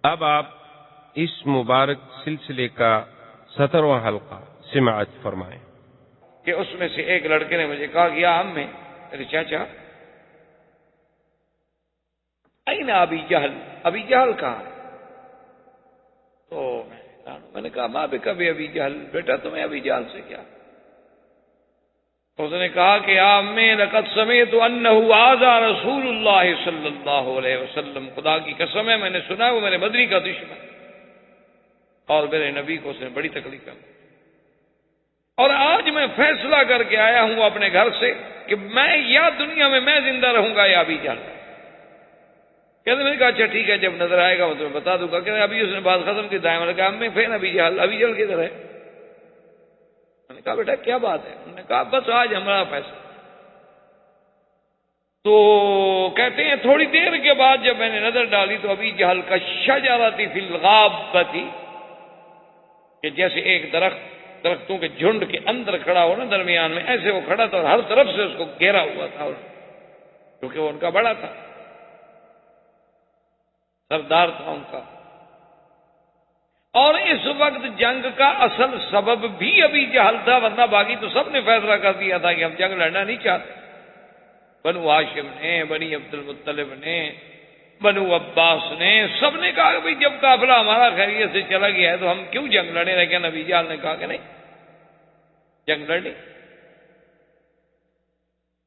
اب آپ اس مبارک سلسلے کا 17واں حلقہ سماعت فرمائیں کہ اس میں سے ایک لڑکے نے مجھے کہا کہ یا عمّی، ارے چاچا، این ابی جہل، ابی جہل کہاں ہے؟ تو میں نے کہا ماں بے کبھی ابی جہل، بیٹا تمہیں ابی جہل سے کیا؟ اس نے کہا کہ یا عمّی لقد سمعت انہ آذى رسول اللہ صلی اللہ علیہ وسلم، خدا کی قسم ہے میں نے سنا وہ میرے بدری کا دشمن اور میرے نبی کو اس نے بڑی تکلیف کر دی، اور آج میں فیصلہ کر کے آیا ہوں اپنے گھر سے کہ میں یا دنیا میں میں زندہ رہوں گا یا ابی جہل۔ کہتے میں نے کہا اچھا ٹھیک ہے، جب نظر آئے گا میں تمہیں بتا دوں گا۔ کہ ابھی اس نے بات ختم کی، دائیں میں نے کہا میں پھر ابی جہل کدھر ہے؟ میں نے کہا بیٹا کیا بات ہے؟ انہوں نے کہا بس آج ہمارا فیصلہ۔ تو کہتے ہیں تھوڑی دیر کے بعد جب میں نے نظر ڈالی تو ابی جہل کا شجرۃ فی الغابۃ، کہ جیسے ایک درختوں کے جھنڈ کے اندر کھڑا ہو نا درمیان میں، ایسے وہ کھڑا تھا اور ہر طرف سے اس کو گھیرا ہوا تھا، کیونکہ وہ ان کا بڑا تھا، سردار تھا ان کا۔ اور اس وقت جنگ کا اصل سبب بھی ابی جہل تھا، ورنہ باقی تو سب نے فیصلہ کر دیا تھا کہ ہم جنگ لڑنا نہیں چاہتے۔ بنو ہاشم نے، بنی عبد المطلب نے، بنو عباس نے، سب نے کہا کہ بھئی جب قافلہ ہمارا خیریت سے چلا گیا ہے تو ہم کیوں جنگ لڑیں؟ لیکن ابی جہل نے کہا کہ نہیں، جنگ لڑنی۔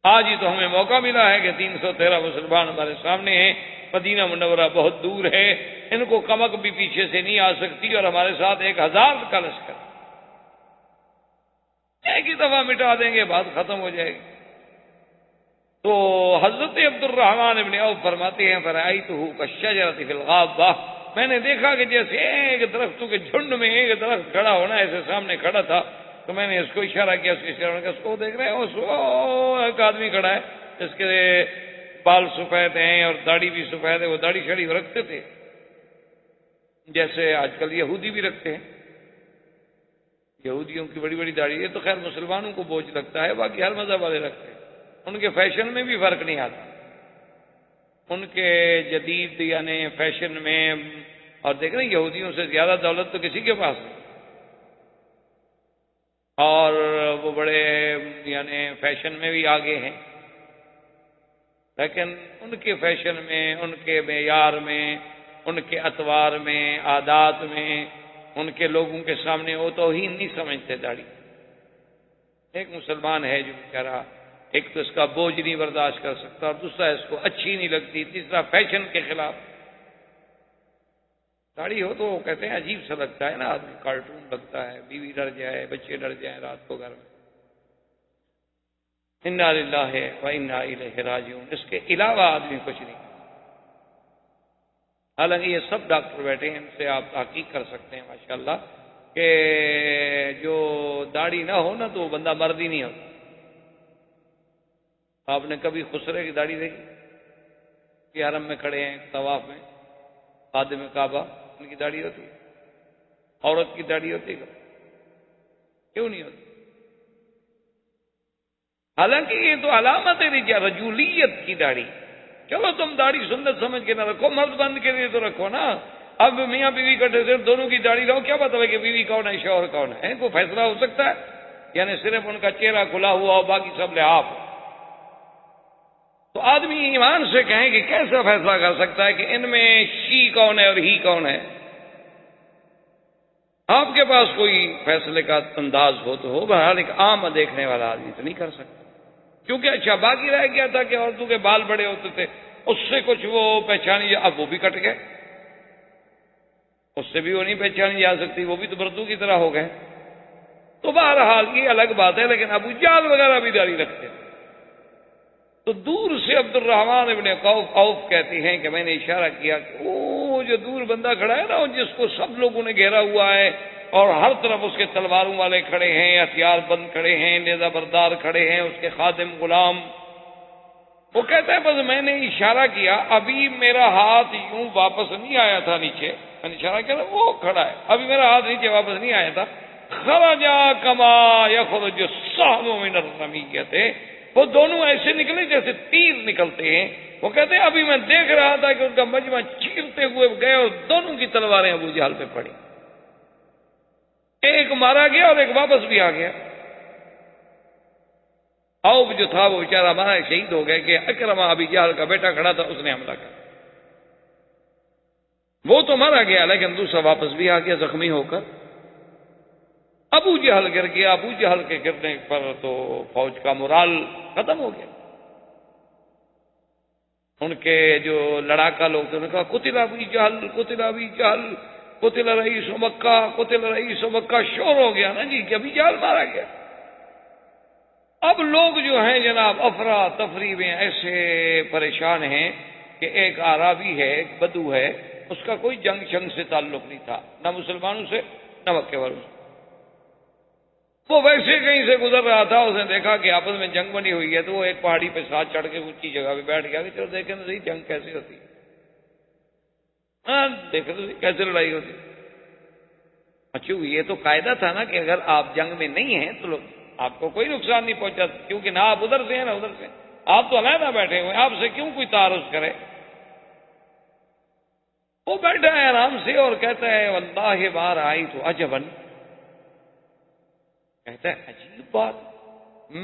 آج ہی تو ہمیں موقع ملا ہے کہ 313 مسلمان ہمارے سامنے ہیں، مدینہ منورہ بہت دور ہے، ان کو کمک بھی پیچھے سے نہیں آ سکتی، اور ہمارے ساتھ 1000 کا لشکر، ایک ہی دفعہ مٹا دیں گے، بات ختم ہو جائے گی۔ تو حضرت عبد الرحمن ابن عوف فرماتے ہیں فرأیتہ کالشجرۃ فی الغابۃ، میں نے دیکھا کہ جیسے ایک درختوں کے جھنڈ میں ایک درخت کھڑا ہونا ایسے سامنے کھڑا تھا، تو میں نے اس کو اشارہ کیا، اس کو اشارہ کیا، اس کو دیکھ رہے ہیں ایک آدمی کھڑا ہے جس کے بال سفید ہیں اور داڑھی بھی سفید ہے، وہ داڑھی شڑی رکھتے تھے جیسے آج کل یہودی بھی رکھتے ہیں، یہودیوں کی بڑی بڑی داڑھی، یہ تو خیر مسلمانوں کو بوجھ لگتا ہے، باقی ہر مذہب والے رکھتے ہیں، ان کے فیشن میں بھی فرق نہیں آتا، ان کے جدید یعنی فیشن میں، اور دیکھ رہے ہیں یہودیوں سے زیادہ دولت تو کسی کے پاس نہیں، اور وہ بڑے یعنی فیشن میں بھی آگے ہیں، لیکن ان کے فیشن میں، ان کے معیار میں، ان کے اطوار میں، عادات میں، ان کے لوگوں کے سامنے وہ توہین نہیں سمجھتے داڑھی۔ ایک مسلمان ہے جو کہہ رہا، ایک تو اس کا بوجھ نہیں برداشت کر سکتا، اور دوسرا اس کو اچھی نہیں لگتی، تیسرا فیشن کے خلاف۔ داڑھی ہو تو کہتے ہیں عجیب سا لگتا ہے نا، آدمی کارٹون لگتا ہے، بیوی ڈر جائے، بچے ڈر جائیں رات کو گھر میں۔ انا للہ و انا الیہ راجعون، اس کے علاوہ آدمی کچھ نہیں۔ حالانکہ یہ سب ڈاکٹر بیٹھے ہیں، ان سے آپ تحقیق کر سکتے ہیں ماشاءاللہ کہ جو داڑھی نہ ہو نا تو وہ بندہ مرد ہی نہیں ہوتا۔ آپ نے کبھی خسرے کی داڑھی دیکھی؟ کہ حرم میں کھڑے ہیں طواف میں، خادم کعبہ، ان کی داڑھی ہوتی ہے؟ عورت کی داڑھی ہوتی ہے؟ کیوں نہیں ہوتی؟ حالانکہ یہ تو علامت ہے رجولیت کی داڑھی۔ چلو تم داڑھی سنت سمجھ کے نہ رکھو، مرد بند کے لیے تو رکھو نا۔ اب میاں بیوی کٹے صرف دونوں کی داڑھی رہو، کیا پتا ہے کہ بیوی کون ہے شوہر کون ہے؟ کوئی فیصلہ ہو سکتا ہے؟ یعنی صرف ان کا چہرہ کھلا ہوا ہو، باقی سب لحاف ہو، تو آدمی ایمان سے کہیں کہ کیسا فیصلہ کر سکتا ہے کہ ان میں شی کون ہے اور ہی کون ہے؟ آپ کے پاس کوئی فیصلے کا انداز ہو تو ہو، بہرحال ایک عام دیکھنے والا آدمی تو نہیں کر سکتا، کیونکہ اچھا باقی رہ گیا تھا کہ عورتوں کے بال بڑے ہوتے تھے، اس سے کچھ وہ پہچانی، اب وہ بھی کٹ گئے، اس سے بھی وہ نہیں پہچانی جا سکتی، وہ بھی تو بردوں کی طرح ہو گئے۔ تو بہرحال یہ الگ بات ہے، لیکن ابو جہل وغیرہ بھی داڑھی رکھتے ہیں۔ تو دور سے عبد الرحمن ابن عوف کہتے ہیں کہ میں نے اشارہ کیا کہ وہ جو دور بندہ کھڑا ہے نا، جس کو سب لوگوں نے گھیرا ہوا ہے اور ہر طرف اس کے تلواروں والے کھڑے ہیں، ہتھیار بند کھڑے ہیں، نیزہ بردار کھڑے ہیں، اس کے خادم غلام، وہ کہتا ہے بس میں نے اشارہ کیا، ابھی میرا ہاتھ یوں واپس نہیں آیا تھا نیچے، میں نے اشارہ کیا وہ کھڑا ہے، ابھی میرا ہاتھ نیچے واپس نہیں آیا تھا، خرجا کما یخرج السهم من الرمیۃ، وہ دونوں ایسے نکلے جیسے تیر نکلتے ہیں، وہ کہتے ہیں ابھی میں دیکھ رہا تھا کہ ان کا مجمع چیرتے ہوئے گئے اور دونوں کی تلواریں ابو جہل پہ پڑی، ایک مارا گیا اور ایک واپس بھی آ گیا۔ اوب جو تھا وہ بیچارہ ہمارا شہید ہو گیا کہ اکرمہ ابی جہل کا بیٹا کھڑا تھا، اس نے حملہ کیا، وہ تو مارا گیا لیکن دوسرا واپس بھی آ گیا زخمی ہو کر۔ ابو جہل گر گیا، ابو جہل کے گرنے پر تو فوج کا مورال ختم ہو گیا۔ ان کے جو لڑاکا لوگ تھے انہوں نے کہا قتل ابی جہل، قتل ابی جہل، قتل رئیس مکہ، قتل رئیس مکہ، شور ہو گیا نا جی کہ ابی جہل مارا گیا۔ اب لوگ جو ہیں جناب افراتفری میں ایسے پریشان ہیں کہ ایک عربی ہے، ایک بدو ہے، اس کا کوئی جنگ شنگ سے تعلق نہیں تھا، نہ مسلمانوں سے نہ مکے والوں سے۔ وہ ویسے کہیں سے گزر رہا تھا، اس نے دیکھا کہ آپس میں جنگ بنی ہوئی ہے تو وہ ایک پہاڑی پہ ساتھ چڑھ کے اونچی جگہ پہ بیٹھ گیا کہ چلو دیکھیں تو صحیح جنگ کیسی ہوتی ہے، ہاں دیکھیں تو صحیح کیسے لڑائی ہوتی ہے۔ اچھا یہ تو قاعدہ تھا نا کہ اگر آپ جنگ میں نہیں ہیں تو آپ کو کوئی نقصان نہیں پہنچا، کیونکہ نہ آپ ادھر سے ہیں نہ ادھر سے، آپ تو علیحدہ بیٹھے ہوئے، آپ سے کیوں کوئی تعارض کرے۔ وہ بیٹھا ہے آرام سے اور کہتا ہے واللہ بار آئی تو عجبن، کہتا ہے عجیب بات،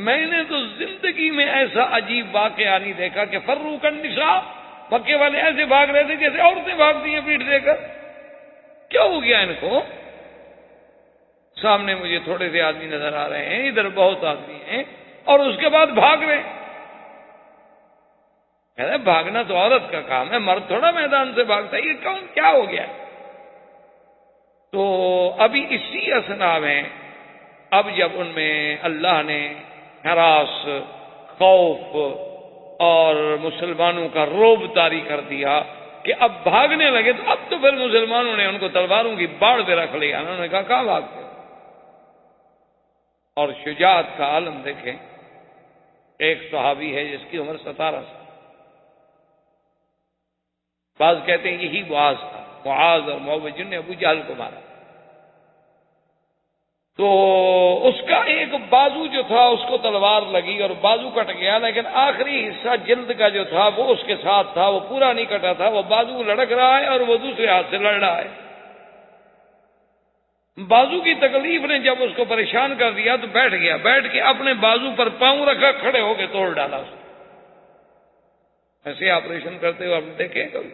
میں نے تو زندگی میں ایسا عجیب واقعہ نہیں دیکھا کہ فروق النساء، مکے والے ایسے بھاگ رہے تھے جیسے عورتیں بھاگتی ہیں پیٹ دے کر، کیا ہو گیا ان کو؟ سامنے مجھے تھوڑے سے آدمی نظر آ رہے ہیں، ادھر بہت آدمی ہیں اور اس کے بعد بھاگ رہے ہیں۔ کہتا ہے بھاگنا تو عورت کا کام ہے، مرد تھوڑا میدان سے بھاگتا ہے، یہ کون کیا ہو گیا؟ تو ابھی اسی اثنا میں اب جب ان میں اللہ نے ہراس، خوف اور مسلمانوں کا رعب طاری کر دیا کہ اب بھاگنے لگے، تو اب تو پھر مسلمانوں نے ان کو تلواروں کی باڑ پہ رکھ لیا۔ انہوں نے کہا کہاں بھاگتے؟ اور شجاعت کا عالم دیکھیں، ایک صحابی ہے جس کی عمر 17 سال، بعض کہتے ہیں یہی معاذ تھا، معاذ اور معوذ جن نے ابو جہل کو مارا۔ تو اس کا ایک بازو جو تھا اس کو تلوار لگی اور بازو کٹ گیا، لیکن آخری حصہ جلد کا جو تھا وہ اس کے ساتھ تھا، وہ پورا نہیں کٹا تھا، وہ بازو لڑک رہا ہے اور وہ دوسرے ہاتھ سے لڑ رہا ہے۔ بازو کی تکلیف نے جب اس کو پریشان کر دیا تو بیٹھ گیا، بیٹھ کے اپنے بازو پر پاؤں رکھا، کھڑے ہو کے توڑ ڈالا اس نے۔ ایسے آپریشن کرتے ہوئے آپ نے دیکھے کبھی؟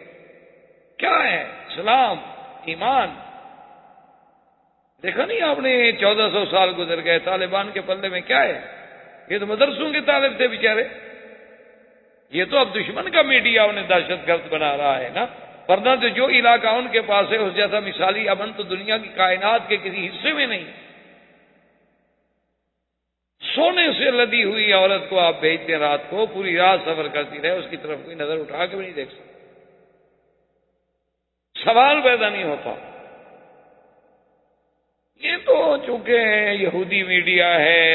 کیا ہے اسلام، ایمان؟ دیکھا نہیں آپ نے 1400 سال گزر گئے، طالبان کے پلے میں کیا ہے؟ یہ تو مدرسوں کے طالب تھے بیچارے، یہ تو اب دشمن کا میڈیا انہیں دہشت گرد بنا رہا ہے نا، ورنہ تو جو علاقہ ان کے پاس ہے اس جیسا مثالی امن تو دنیا کی کائنات کے کسی حصے میں نہیں۔ سونے سے لدی ہوئی عورت کو آپ بھیجتے ہیں رات کو، پوری رات سفر کرتی رہے، اس کی طرف کوئی نظر اٹھا کے بھی نہیں دیکھ سکتا، سوال پیدا نہیں ہوتا۔ یہ تو چونکہ یہودی میڈیا ہے،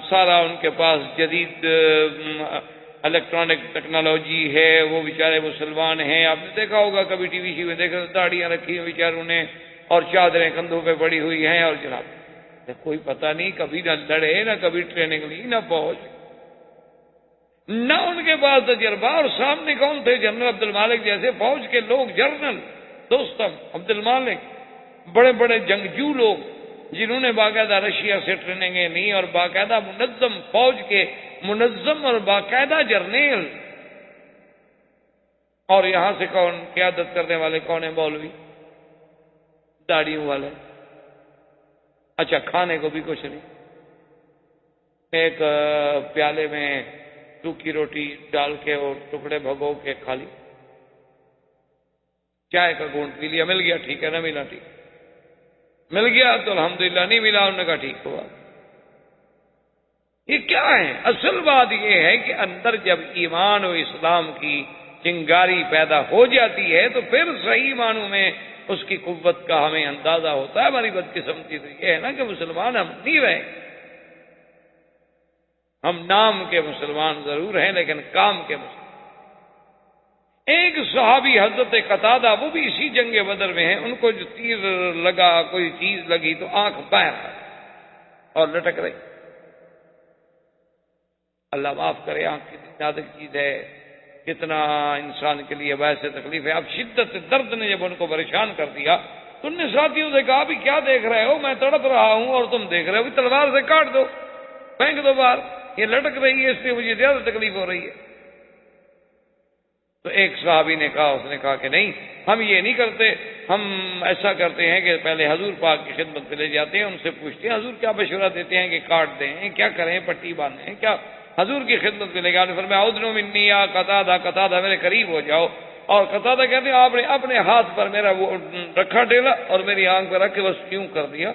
سارا ان کے پاس جدید الیکٹرانک ٹیکنالوجی ہے، وہ بیچارے مسلمان ہیں، آپ نے دیکھا ہوگا کبھی ٹی وی میں دیکھا، داڑیاں رکھی ہیں بیچاروں نے اور چادریں کندھوں پہ پڑی ہوئی ہیں، اور جناب کوئی پتہ نہیں، کبھی نہ لڑے، نہ کبھی ٹریننگ لی، نہ فوج، نہ ان کے پاس تجربہ، اور سامنے کون تھے؟ جنرل عبد المالک جیسے فوج کے لوگ، جنرل دوستم عبد المالک، بڑے بڑے جنگجو لوگ جنہوں نے باقاعدہ رشیا سے ٹریننگیں لی اور باقاعدہ منظم فوج کے منظم اور باقاعدہ جرنیل، اور یہاں سے کون قیادت کرنے والے؟ کون ہیں؟ مولوی داڑیوں والے۔ اچھا کھانے کو بھی کچھ نہیں، ایک پیالے میں سوکھی روٹی ڈال کے اور ٹکڑے بھگو کے کھا لی، چائے کا گھونٹ پی لیا، مل گیا ٹھیک ہے، نہ ملا ٹھیک، مل گیا تو الحمدللہ، نہیں ملا انہوں نے کہا ٹھیک ہوا۔ یہ کیا ہے؟ اصل بات یہ ہے کہ اندر جب ایمان و اسلام کی چنگاری پیدا ہو جاتی ہے تو پھر صحیح معنوں میں اس کی قوت کا ہمیں اندازہ ہوتا ہے۔ ہماری بدقسمتی تو یہ ہے نا کہ مسلمان ہم نہیں رہے، ہم نام کے مسلمان ضرور ہیں لیکن کام کے مسلمان۔ ایک صحابی حضرت قتادہ، وہ بھی اسی جنگ بدر میں ہیں، ان کو جو تیر لگا، کوئی چیز لگی تو آنکھ باہر اور لٹک رہی۔ اللہ معاف کرے، آنکھ کتنی نازک چیز ہے، کتنا انسان کے لیے باعث تکلیف ہے. اب شدت درد نے جب ان کو پریشان کر دیا تو ان نے ساتھیوں سے کہا بھی کیا دیکھ رہے ہو, میں تڑپ رہا ہوں اور تم دیکھ رہے ہو, تلوار سے کاٹ دو, پھینک دو باہر, یہ لٹک رہی ہے اس لیے مجھے زیادہ تکلیف ہو رہی ہے. تو ایک صحابی نے کہا, اس نے کہا کہ نہیں, ہم یہ نہیں کرتے, ہم ایسا کرتے ہیں کہ پہلے حضور پاک کی خدمت میں لے جاتے ہیں, ان سے پوچھتے ہیں حضور کیا مشورہ دیتے ہیں کہ کاٹ دیں, کیا کریں, پٹی باندھیں, کیا. حضور کی خدمت میں لے گیا, فرمایا اذن منی یا قتادہ, قتادہ میرے قریب ہو جاؤ. اور قتادہ کہتے ہیں آپ نے اپنے ہاتھ پر میرا وہ رکھا ڈیلا اور میری آنکھ پہ رکھ کے بس یوں کر دیا,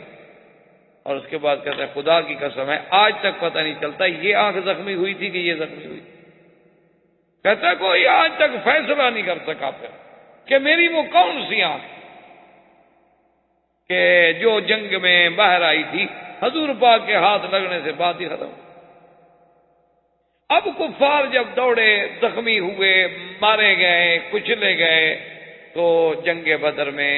اور اس کے بعد کہتے ہیں خدا کی قسم ہے آج تک پتہ نہیں چلتا یہ آنکھ زخمی ہوئی تھی کہ یہ زخمی ہوئی تھی. کہتا ہے کوئی آج تک فیصلہ نہیں کر سکا پھر کہ میری وہ کون سی آنکھ کہ جو جنگ میں باہر آئی تھی, حضور پاک کے ہاتھ لگنے سے بات ہی ختم. اب کفار جب دوڑے, زخمی ہوئے, مارے گئے, کچلے گئے, تو جنگ بدر میں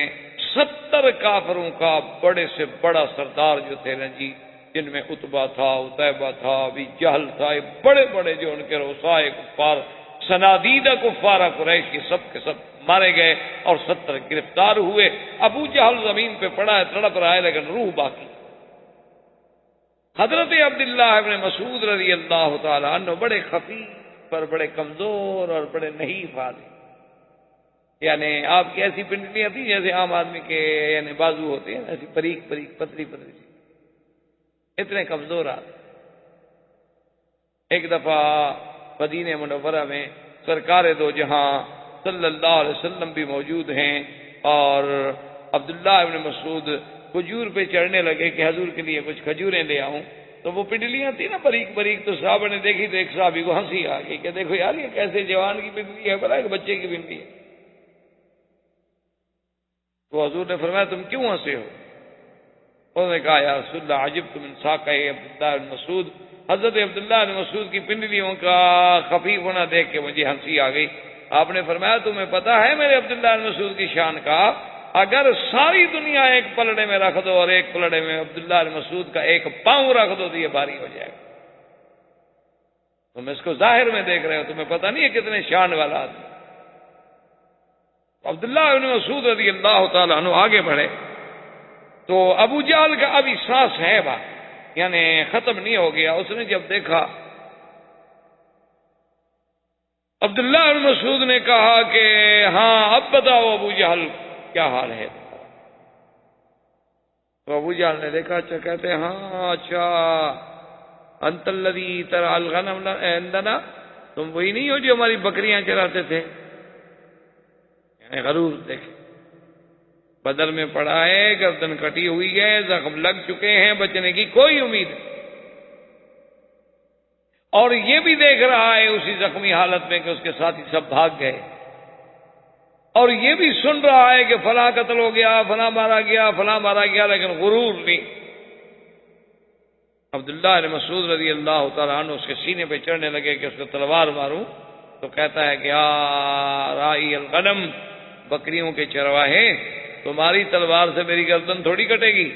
70 کافروں کا بڑے سے بڑا سردار جو تھے نا جی, جن میں عتبہ تھا, عتیبہ تھا, ابی جہل تھا, بڑے بڑے جو ان کے رؤسائے کفار, سنادیدہ کفار قریش کے سب مارے گئے اور 70 گرفتار ہوئے. ابو جہل زمین پہ پڑا ہے, تڑپ رہا ہے, لیکن روح باقی. حضرت عبداللہ ابن مسعود رضی اللہ تعالیٰ عنہ بڑے خفیف پر بڑے کمزور اور بڑے نحیف آدمی, یعنی آپ کی ایسی پنڈلیاں تھیں جیسے عام آدمی کے یعنی بازو ہوتے ہیں, ایسی باریک باریک پتلی پتلی سی, اتنے کمزور آدمی. ایک دفعہ مدینہ منورہ میں سرکار دو جہاں صلی اللہ علیہ وسلم بھی موجود ہیں, اور عبداللہ ابن مسعود کھجور پہ چڑھنے لگے کہ حضور کے لیے کچھ کھجوریں لے آؤں. تو وہ پنڈلیاں تھیں نا باریک باریک, تو صحابہ نے دیکھی تو ایک صحابی کو ہنسی آ گئی کہ دیکھو یار یہ کیسے جوان کی پنڈلی ہے, بڑا ایک بچے کی پنڈلی ہے. تو حضور نے فرمایا تم کیوں ہنسے ہو؟ انہوں نے کہا یا رسول اللہ عجبت من ساقہ عبداللہ بن مسعود, حضرت عبداللہ بن مسعود کی پنڈلیوں کا خفیف ہونا دیکھ کے مجھے ہنسی آ گئی. آپ نے فرمایا تمہیں پتا ہے میرے عبداللہ بن مسعود کی شان کا, اگر ساری دنیا ایک پلڑے میں رکھ دو اور ایک پلڑے میں عبداللہ بن مسعود کا ایک پاؤں رکھ دو تو یہ بھاری ہو جائے گا. تم اس کو ظاہر میں دیکھ رہے ہو, تمہیں پتہ نہیں ہے کتنے شان والا آدمی. عبداللہ بن مسعود رضی اللہ تعالیٰ عنہ آگے بڑھے تو ابو جہل کا ابھی سانس ہے بات, یعنی ختم نہیں ہو گیا. اس نے جب دیکھا عبداللہ بن مسعود نے کہا کہ ہاں اب بتاؤ ابو جہل کیا حال ہے. تو ابو جہل نے دیکھا, اچھا کہتے ہیں ہاں اچھا انت الذی ترعی الغنم عندنا, تم وہی نہیں ہو جو ہماری بکریاں چراتے تھے. یعنی غرور دیکھیں, بدر میں پڑا ہے, گردن کٹی ہوئی ہے, زخم لگ چکے ہیں, بچنے کی کوئی امید نہیں. اور یہ بھی دیکھ رہا ہے اسی زخمی حالت میں کہ اس کے ساتھی سب بھاگ گئے, اور یہ بھی سن رہا ہے کہ فلاں قتل ہو گیا, فلاں مارا گیا, فلاں مارا گیا, لیکن غرور نہیں. عبداللہ بن مسعود رضی اللہ تعالیٰ عنہ اس کے سینے پہ چڑھنے لگے کہ اس کو تلوار ماروں, تو کہتا ہے کہ یا راعی الغنم, بکریوں کے چرواہے, تمہاری تلوار سے میری گردن تھوڑی کٹے گی,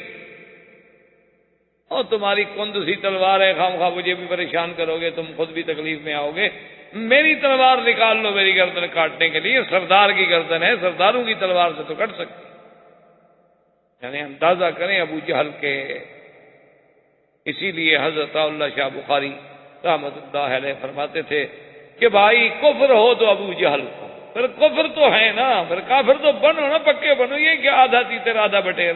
اور تمہاری کند سی تلوار ہے, خام خواہ مجھے بھی پریشان کرو گے, تم خود بھی تکلیف میں آؤ گے. میری تلوار نکال لو میری گردن کاٹنے کے لیے, سردار کی گردن ہے, سرداروں کی تلوار سے تو کٹ سکتی. یعنی اندازہ کریں ابو جہل کے. اسی لیے حضرت اللہ شاہ بخاری رحمۃ اللہ علیہ فرماتے تھے کہ بھائی کفر ہو تو ابو جہل کو, پھر کفر تو ہے نا, پھر کافر تو بنو نا, پکے بنو. یہ کہ آدھا تیتر آدھا بٹیر.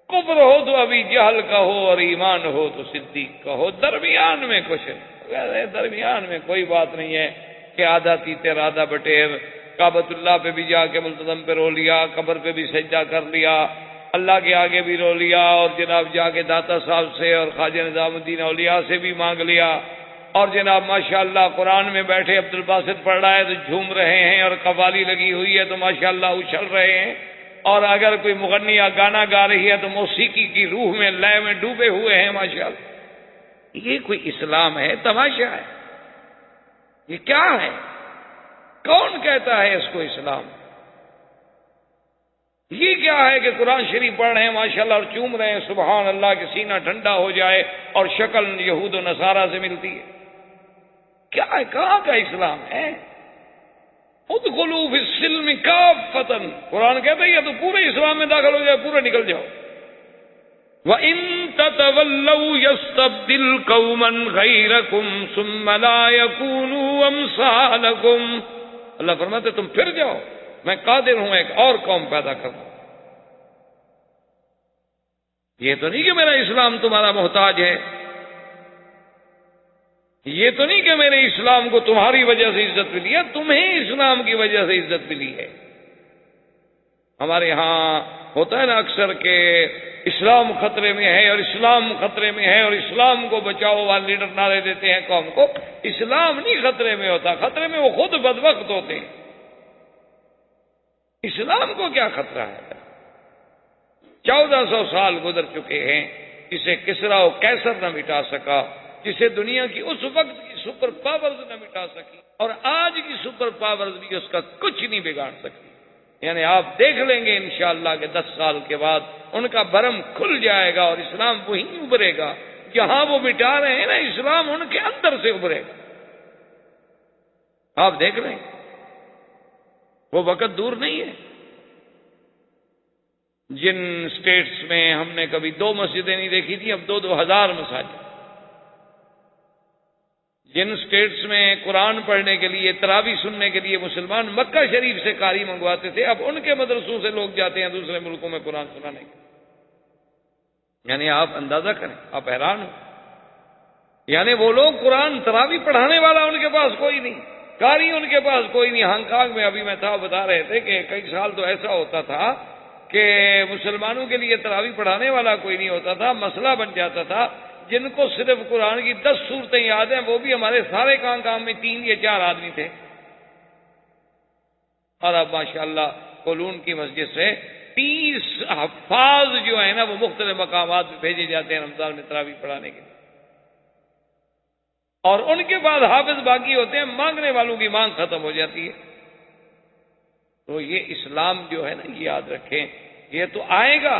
کفر ہو تو ابھی جہل کا ہو, اور ایمان ہو تو صدیق کا ہو. درمیان میں کچھ ہے, درمیان میں کوئی بات نہیں ہے کہ آدھا تیتر آدھا بٹیر. کعبۃ اللہ پہ بھی جا کے ملتزم پہ رو لیا, قبر پہ بھی سجدہ کر لیا, اللہ کے آگے بھی رو لیا, اور جناب جا کے داتا صاحب سے اور خواجہ نظام الدین اولیاء سے بھی مانگ لیا, اور جناب ماشاءاللہ قرآن میں بیٹھے عبد الباسط پڑھ رہا ہے تو جھوم رہے ہیں, اور قوالی لگی ہوئی ہے تو ماشاءاللہ اچھل رہے ہیں, اور اگر کوئی مغنیہ گانا گا رہی ہے تو موسیقی کی روح میں لے میں ڈوبے ہوئے ہیں ماشاءاللہ. یہ کوئی اسلام ہے؟ تماشا ہے. یہ کیا ہے؟ کون کہتا ہے اس کو اسلام؟ یہ کیا ہے کہ قرآن شریف پڑھ رہے ہیں ماشاءاللہ اور چوم رہے ہیں, سبحان اللہ, کہ سینہ ٹھنڈا ہو جائے اور شکل یہود و نصارہ سے ملتی ہے. کیا ہے؟ کہاں کا اسلام ہے؟ ادخلوا فی السلم کافۃ، قرآن کہتا ہے یا تو پورے اسلام میں داخل ہو جائے، پورے نکل جاؤ۔ وَإِن تَتَوَلَّوْا يَسْتَبْدِلْ قَوْمًا غَيْرَكُمْ ثُمَّ لَا يَكُونُوا أَمْثَالَكُمْ، اللہ فرماتے تم پھر جاؤ، میں قادر ہوں ایک اور قوم پیدا کروں۔ یہ تو نہیں کہ میرا اسلام تمہارا محتاج ہے، یہ تو نہیں کہ میرے اسلام کو تمہاری وجہ سے عزت ملی ہے، تمہیں اسلام کی وجہ سے عزت ملی ہے۔ ہمارے ہاں ہوتا ہے نا اکثر کہ اسلام خطرے میں ہے اور اسلام خطرے میں ہے اور اسلام کو بچاؤ والے لیڈر نعرے دیتے ہیں قوم کو۔ اسلام نہیں خطرے میں ہوتا، خطرے میں وہ خود بدبخت ہوتے ہیں۔ اسلام کو کیا خطرہ ہے؟ 1400 سال گزر چکے ہیں، جسے کسرا و کیسر نہ مٹا سکا، جسے دنیا کی اس وقت کی سپر پاورز نہ مٹا سکی، اور آج کی سپر پاورز بھی اس کا کچھ نہیں بگاڑ سکتی۔ یعنی آپ دیکھ لیں گے انشاءاللہ کہ 10 سال کے بعد ان کا برم کھل جائے گا اور اسلام وہیں ابھرے گا جہاں وہ مٹا رہے ہیں نا، اسلام ان کے اندر سے ابھرے گا۔ آپ دیکھ لیں وہ وقت دور نہیں ہے۔ جن سٹیٹس میں ہم نے کبھی 2 مسجدیں نہیں دیکھی تھی، اب 2,000 مساجد۔ جن سٹیٹس میں قرآن پڑھنے کے لیے، تراویح سننے کے لیے مسلمان مکہ شریف سے قاری منگواتے تھے، اب ان کے مدرسوں سے لوگ جاتے ہیں دوسرے ملکوں میں قرآن سنانے کے۔ یعنی آپ اندازہ کریں، آپ حیران ہو۔ یعنی وہ لوگ قرآن تراویح پڑھانے والا ان کے پاس کوئی نہیں، قاری ان کے پاس کوئی نہیں۔ ہانگ کانگ میں ابھی میں تھا، بتا رہے تھے کہ کئی سال تو ایسا ہوتا تھا کہ مسلمانوں کے لیے تراویح پڑھانے والا کوئی نہیں ہوتا تھا، مسئلہ بن جاتا تھا۔ جن کو صرف قرآن کی 10 سورتیں یاد ہیں، وہ بھی ہمارے سارے کام میں 3 یا 4 آدمی تھے۔ اور اب ماشاءاللہ کولون کی مسجد سے 30 حفاظ جو ہیں نا، وہ مختلف مقامات پہ بھیجے جاتے ہیں رمضان میں تراویح پڑھانے کے لیے، اور ان کے بعد حافظ باقی ہوتے ہیں، مانگنے والوں کی مانگ ختم ہو جاتی ہے۔ تو یہ اسلام جو ہے نا، یہ یاد رکھیں، یہ تو آئے گا،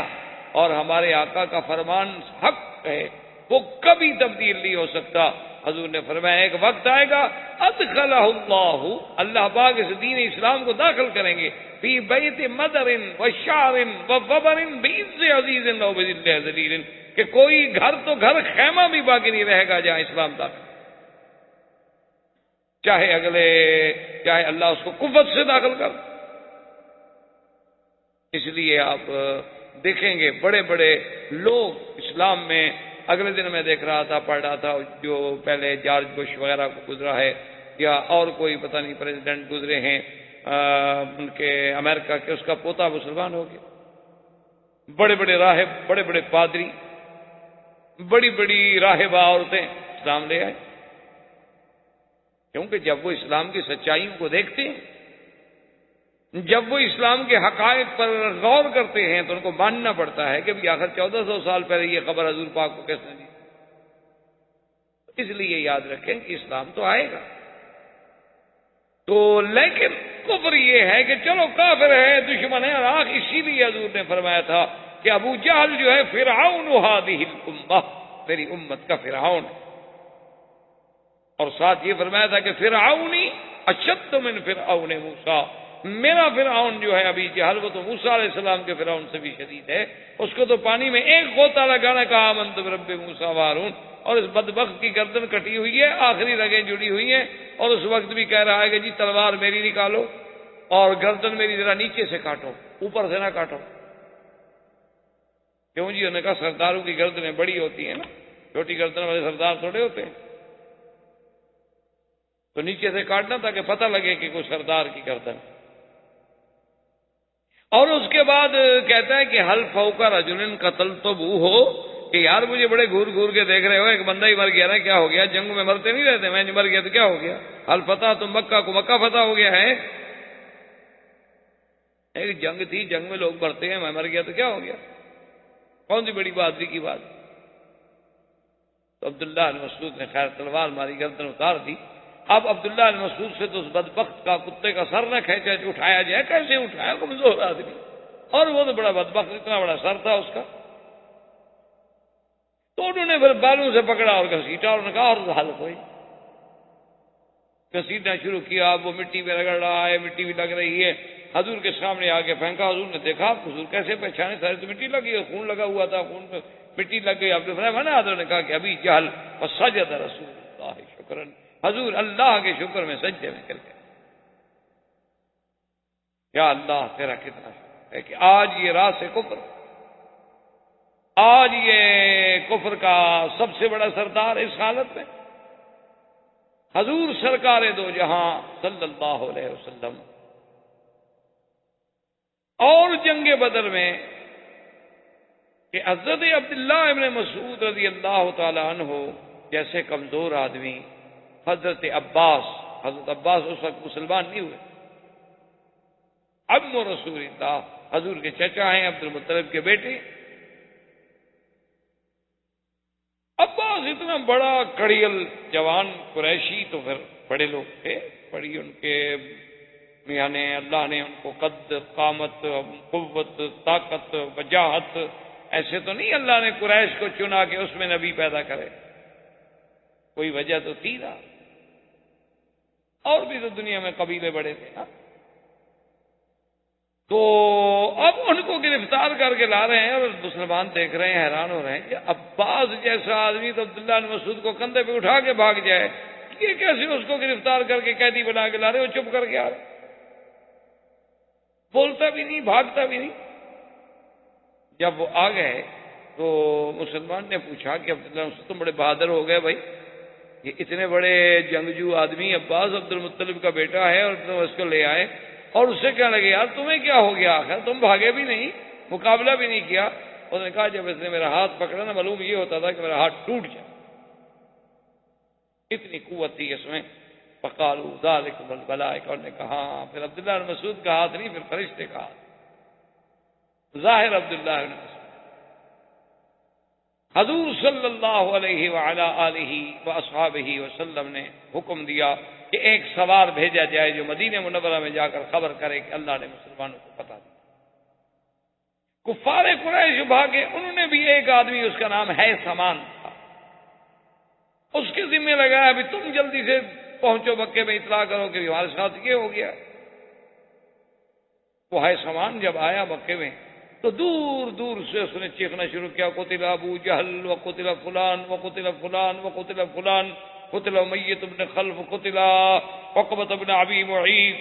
اور ہمارے آقا کا فرمان حق ہے، وہ کبھی تبدیل نہیں ہو سکتا۔ حضور نے فرمایا ایک وقت آئے گا ادخلہ اللہ پاک اس دین اسلام کو داخل کریں گے فی بیت مدر وشعر ووبر بعز عزیز و بذل ذلیل، کہ کوئی گھر تو گھر، خیمہ بھی باقی نہیں رہے گا جہاں اسلام داخل، چاہے اللہ اس کو قوت سے داخل کر۔ اس لیے آپ دیکھیں گے بڑے بڑے لوگ اسلام میں، اگلے دن میں دیکھ رہا تھا، پڑھ رہا تھا، جو پہلے جارج بش وغیرہ کو گزرا ہے یا اور کوئی پتہ نہیں پریزیڈنٹ گزرے ہیں ان کے امریکہ کے، اس کا پوتا مسلمان ہو گیا۔ بڑے بڑے راہب، بڑے بڑے پادری، بڑی بڑی راہبہ عورتیں اسلام لے آئے، کیونکہ جب وہ اسلام کی سچائیوں کو دیکھتے ہیں، جب وہ اسلام کے حقائق پر غور کرتے ہیں، تو ان کو ماننا پڑتا ہے کہ بھی آخر 1400 سال پہلے یہ خبر حضور پاک کو کس نے دی۔ اس لیے یاد رکھیں کہ اسلام تو آئے گا، تو لیکن کفر یہ ہے کہ چلو کافر ہے، دشمن ہے، اور اسی لیے حضور نے فرمایا تھا کہ ابو جہل جو ہے فرعون هذه الامہ، میری امت کا فرعون ہے، اور ساتھ یہ فرمایا تھا کہ فرعونی اشد من فرعون موسیٰ، میرا فرعون جو ہے ابھی جہل، وہ تو موسیٰ علیہ السلام کے فرعون سے بھی شدید ہے، اس کو تو پانی میں ایک غوطہ لگانا کہا آمنت برب موسیٰ و ہارون، اور اس بدبخت کی گردن کٹی ہوئی ہے، آخری رگیں جڑی ہوئی ہیں، اور اس وقت بھی کہہ رہا ہے کہ جی تلوار میری نکالو اور گردن میری ذرا نیچے سے کاٹو، اوپر سے نہ کاٹو۔ کیوں جی؟ انہوں نے کہا سرداروں کی گردنیں بڑی ہوتی ہیں نا، چھوٹی گردن والے سردار تھوڑے ہوتے ہیں، تو نیچے سے کاٹنا تاکہ پتہ لگے کہ کوئی سردار کی گردن۔ اور اس کے بعد کہتا ہے کہ حل فوق رجل قتلتموہ ہو، کہ یار مجھے بڑے گھور گھور کے دیکھ رہے ہو، ایک بندہ ہی مر گیا نا، کیا ہو گیا؟ جنگ میں مرتے نہیں رہتے، میں مر گیا تو کیا ہو گیا؟ حل فتح تم مکہ کو، مکہ فتح ہو گیا ہے، ایک جنگ تھی، جنگ میں لوگ مرتے ہیں، میں مر گیا تو کیا ہو گیا؟ کون سی بڑی بہادری کی بات؟ تو عبداللہ بن مسعود نے خیر تلوار ماری، گردن اتار دی۔ اب عبداللہ بن مسعود سے تو اس بدبخت کا کتے کا سر نہ کھینچا اٹھایا جائے، کیسے اٹھایا؟ کمزور آدمی، اور وہ تو بڑا بدبخت، اتنا بڑا سر تھا اس کا، تو انہوں نے پھر بالوں سے پکڑا اور گھسیٹا، اور نے کہا اور حل کوئی، گھسیٹنا شروع کیا، وہ مٹی میں رگڑ رہا ہے، مٹی بھی لگ رہی ہے، حضور کے سامنے آ کے پھینکا، حضور نے دیکھا، حضور کیسے پہچانے، سارے تو مٹی لگی ہے، خون لگا ہوا تھا، خون پہ مٹی لگ گئی، آپ نے فرمایا نا، حضرت نے کہا کہ ابھی جہل فسجد رسول اللہ شکرن، حضور اللہ کے شکر میں سجدے میں گر گئے. یا اللہ تیرا کتنا شکر ہے کہ آج یہ راس کفر، آج یہ کفر کا سب سے بڑا سردار اس حالت میں حضور سرکار دو جہاں صلی اللہ علیہ وسلم. اور جنگ بدر میں کہ حضرت عبداللہ ابن مسعود رضی اللہ تعالی عنہ جیسے کمزور آدمی، حضرت عباس اس وقت مسلمان نہیں ہوئے، عم رسول اللہ، حضور کے چچا ہیں، عبد المطلب کے بیٹے. عباس اتنا بڑا کڑیل جوان قریشی، تو پھر بڑے لوگ تھے، بڑی ان کے یعنی اللہ نے ان کو قد، قامت، قوت، طاقت، وجاہت، ایسے تو نہیں اللہ نے قریش کو چنا کہ اس میں نبی پیدا کرے، کوئی وجہ تو تھی نا. اور بھی تو دنیا میں قبیلے بڑے تھے نا. تو اب ان کو گرفتار کر کے لا رہے ہیں اور مسلمان دیکھ رہے ہیں، حیران ہو رہے ہیں کہ عباس جیسا آدمی تو عبداللہ بن مسعود کو کندھے پہ اٹھا کے بھاگ جائے، یہ کیسے اس کو گرفتار کر کے قیدی بنا کے لا رہے، وہ چپ کر کے آ رہے، بولتا بھی نہیں، بھاگتا بھی نہیں. جب وہ آ گئے تو مسلمان نے پوچھا کہ عبداللہ بن مسعود تم بڑے بہادر ہو گئے بھائی، یہ اتنے بڑے جنگجو آدمی عباس عبد المطلب کا بیٹا ہے اور تم اس کو لے آئے، اور اس سے کہنے لگے یار تمہیں کیا ہو گیا، آخر تم بھاگے بھی نہیں، مقابلہ بھی نہیں کیا. اس نے کہا جب اس نے میرا ہاتھ پکڑا نا، معلوم یہ ہوتا تھا کہ میرا ہاتھ ٹوٹ جائے، اتنی قوت تھی اس میں. فقالوا ذلکم الملائکہ، اور نے کہا پھر عبداللہ بن مسعود کا ہاتھ نہیں، پھر فرشتے کا ہاتھ، ظاہر عبداللہ بن مسعود. حضور صلی اللہ علیہ وعلی آلہ واصحابہ وسلم نے حکم دیا کہ ایک سوار بھیجا جائے جو مدینہ منورہ میں جا کر خبر کرے کہ اللہ نے مسلمانوں کو بتا دیا. کفار قریش بھاگے، انہوں نے بھی ایک آدمی، اس کا نام ہے سامان تھا، اس کے ذمہ لگایا ابھی تم جلدی سے پہنچو مکے میں، اطلاع کرو کہ ہمارے ساتھ یہ ہو گیا. وہ ہے سامان جب آیا مکے میں تو دور دور سے اس نے چیخنا شروع کیا، قتل ابو جہل وقتل فلان وقتل فلان وقتل فلان، قتل امیۃ بن خلف، قتل عقبۃ بن ابی معیط،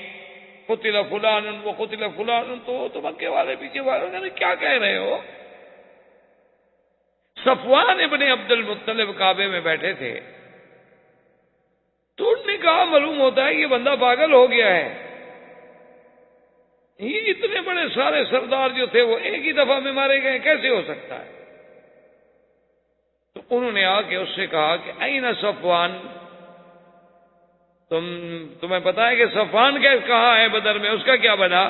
قتل فلان وقتل فلان. تو مکے والے پیچھے والے کیا کہہ رہے ہو؟ صفوان ابن عبد المطلب کعبے میں بیٹھے تھے، تو انہوں نے کہا معلوم ہوتا ہے یہ بندہ پاگل ہو گیا ہے، یہ اتنے بڑے سارے سردار جو تھے وہ ایک ہی دفعہ میں مارے گئے، کیسے ہو سکتا ہے؟ تو انہوں نے آ کے اس سے کہا کہ این صفوان، تمہیں پتا ہے کہ صفوان کہاں ہے بدر میں، اس کا کیا بنا؟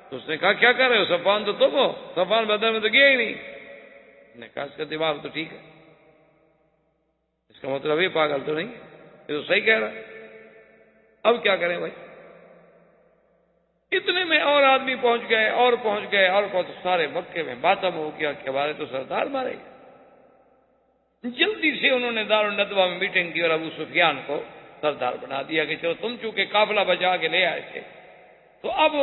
تو اس نے کہا کیا کر رہے ہو، صفوان تو تم ہو، صفوان بدر میں تو گیا ہی نہیں. نے کہا اس کا دماغ تو ٹھیک ہے، اس کا مطلب یہ پاگل تو نہیں، یہ تو صحیح کہہ رہا ہے، اب کیا کریں بھائی؟ اتنے میں اور آدمی پہنچ گئے اور پہنچ گئے اور سارے مکے میں ماتم ہو گیا کہ ہمارے تو سردار مارے گئے. جلدی سے انہوں نے دارالندوہ میں میٹنگ کی اور ابو سفیان کو سردار بنا دیا کہ چلو تم چونکہ قافلہ بچا کے لے آئے تھے تو اب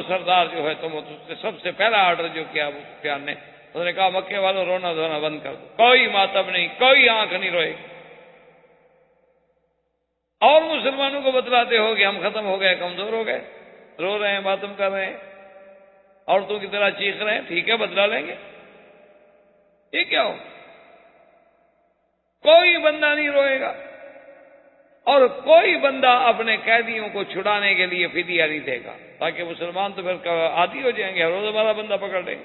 سردار جو ہے تم، سب سے پہلا آرڈر جو کیا ابو سفیان نے، انہوں نے کہا مکے والوں رونا دھونا بند کر دو، کوئی ماتم نہیں، کوئی آنکھ نہیں روئے. اور مسلمانوں کو بتلاتے ہو کہ ہم ختم ہو گئے، کمزور ہو گئے، رو رہے ہیں، ماتم کر رہے ہیں، عورتوں کی طرح چیخ رہے ہیں، ٹھیک ہے بدلا لیں گے. یہ کیا ہو؟ کوئی بندہ نہیں روئے گا اور کوئی بندہ اپنے قیدیوں کو چھڑانے کے لیے فدیہ نہیں دے گا، تاکہ مسلمان تو پھر عادی ہو جائیں گے، ہر روز ہمارا بندہ پکڑ لیں گے.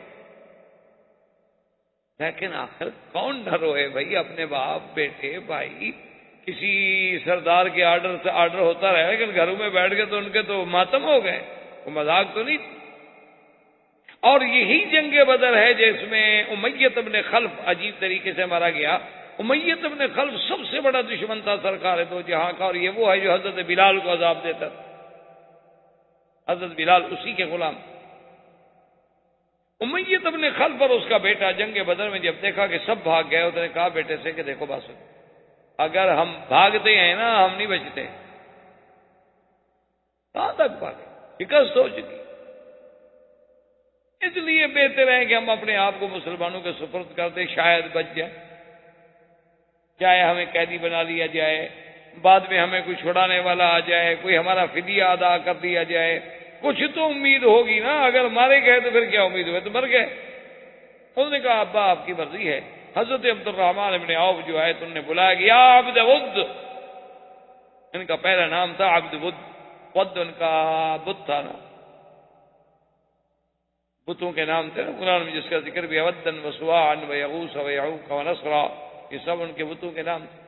لیکن آخر کون نہ روئے بھائی، اپنے باپ بیٹے بھائی، کسی سردار کے آرڈر سے آرڈر ہوتا رہے، لیکن گھروں میں بیٹھ کے تو ان کے تو ماتم ہو گئے، وہ مذاق تو نہیں. اور یہی جنگ بدر ہے جس میں امیۃ بن خلف عجیب طریقے سے مارا گیا. امیۃ بن خلف سب سے بڑا دشمن تھا سرکار دو جہاں کا، اور یہ وہ ہے جو حضرت بلال کو عذاب دیتا تھا. حضرت بلال اسی کے غلام. امیۃ بن خلف اور اس کا بیٹا جنگ بدر میں جب دیکھا کہ سب بھاگ گئے، اس نے کہا بیٹے سے کہ دیکھو بات سنو، اگر ہم بھاگتے ہیں نا ہم نہیں بچتے، کہاں تک بھاگے؟ شکست ہو چکی۔ اس لیے بہتر ہے کہ ہم اپنے آپ کو مسلمانوں کے سپرد کر دیں، شاید بچ جائیں، چاہے ہمیں قیدی بنا لیا جائے، بعد میں ہمیں کوئی چھڑانے والا آ جائے، کوئی ہمارا فدیہ ادا کر دیا جائے، کچھ تو امید ہوگی نا۔ اگر مارے گئے تو پھر کیا امید ہوئے؟ تو مر گئے۔ انہوں نے کہا ابا آپ کی مرضی ہے۔ حضرت عبد الرحمن ابن عوف جو ہے تو انہوں نے بلایا کہ یا عبد ود، ان کا پہلا نام تھا عبد ود، ود ان کا بت تھا نا، بتوں کے نام تھے نا قرآن میں جس کا ذکر بھی، ودن و سواعا و یغوث و یعوق و نصرا، یہ سب ان کے بتوں کے نام تھے۔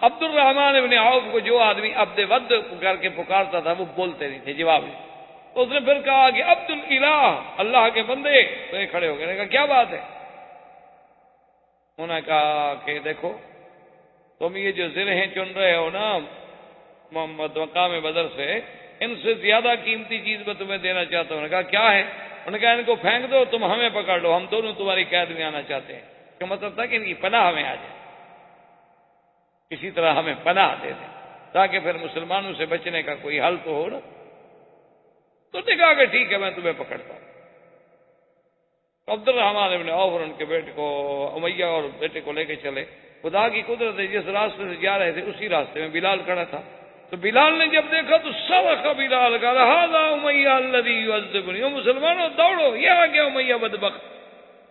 عبد الرحمن ابن عوف کو جو آدمی عبد ود کر کے پکارتا تھا وہ بولتے نہیں تھے، جواب نہیں۔ تو اس نے پھر کہا کہ عبد الالہ، اللہ کے بندے، تو یہ کھڑے ہو گئے۔ نے کہا کیا بات ہے؟ انہوں نے کہا کہ دیکھو تم یہ جو زرہیں چن رہے ہو نا محمد مقام بدر سے، ان سے زیادہ قیمتی چیز میں تمہیں دینا چاہتا ہوں۔ نے کہا کیا ہے؟ انہوں نے کہا ان کو پھینک دو، تم ہمیں پکڑ لو، ہم دونوں تمہاری قید میں آنا چاہتے ہیں۔ اس کا مطلب تھا کہ ان کی پناہ ہمیں آ جائے، کسی طرح ہمیں پناہ دے دیں تاکہ پھر مسلمانوں سے بچنے کا کوئی حل تو ہو نا۔ تو نے کہا کہ ٹھیک ہے میں تمہیں پکڑتا ہوں۔ عبد الرحمن ابن عوف اور ان کے بیٹے کو امیہ اور بیٹے کو لے کے چلے۔ خدا کی قدرت ہے جس راستے سے جا رہے تھے اسی راستے میں بلال کھڑا تھا۔ تو بلال نے جب دیکھا تو صرخ بلال، کہا ھذا امیہ الذی یعذبنی، او مسلمانوں دوڑو، یہ آ گیا امیہ بدبخت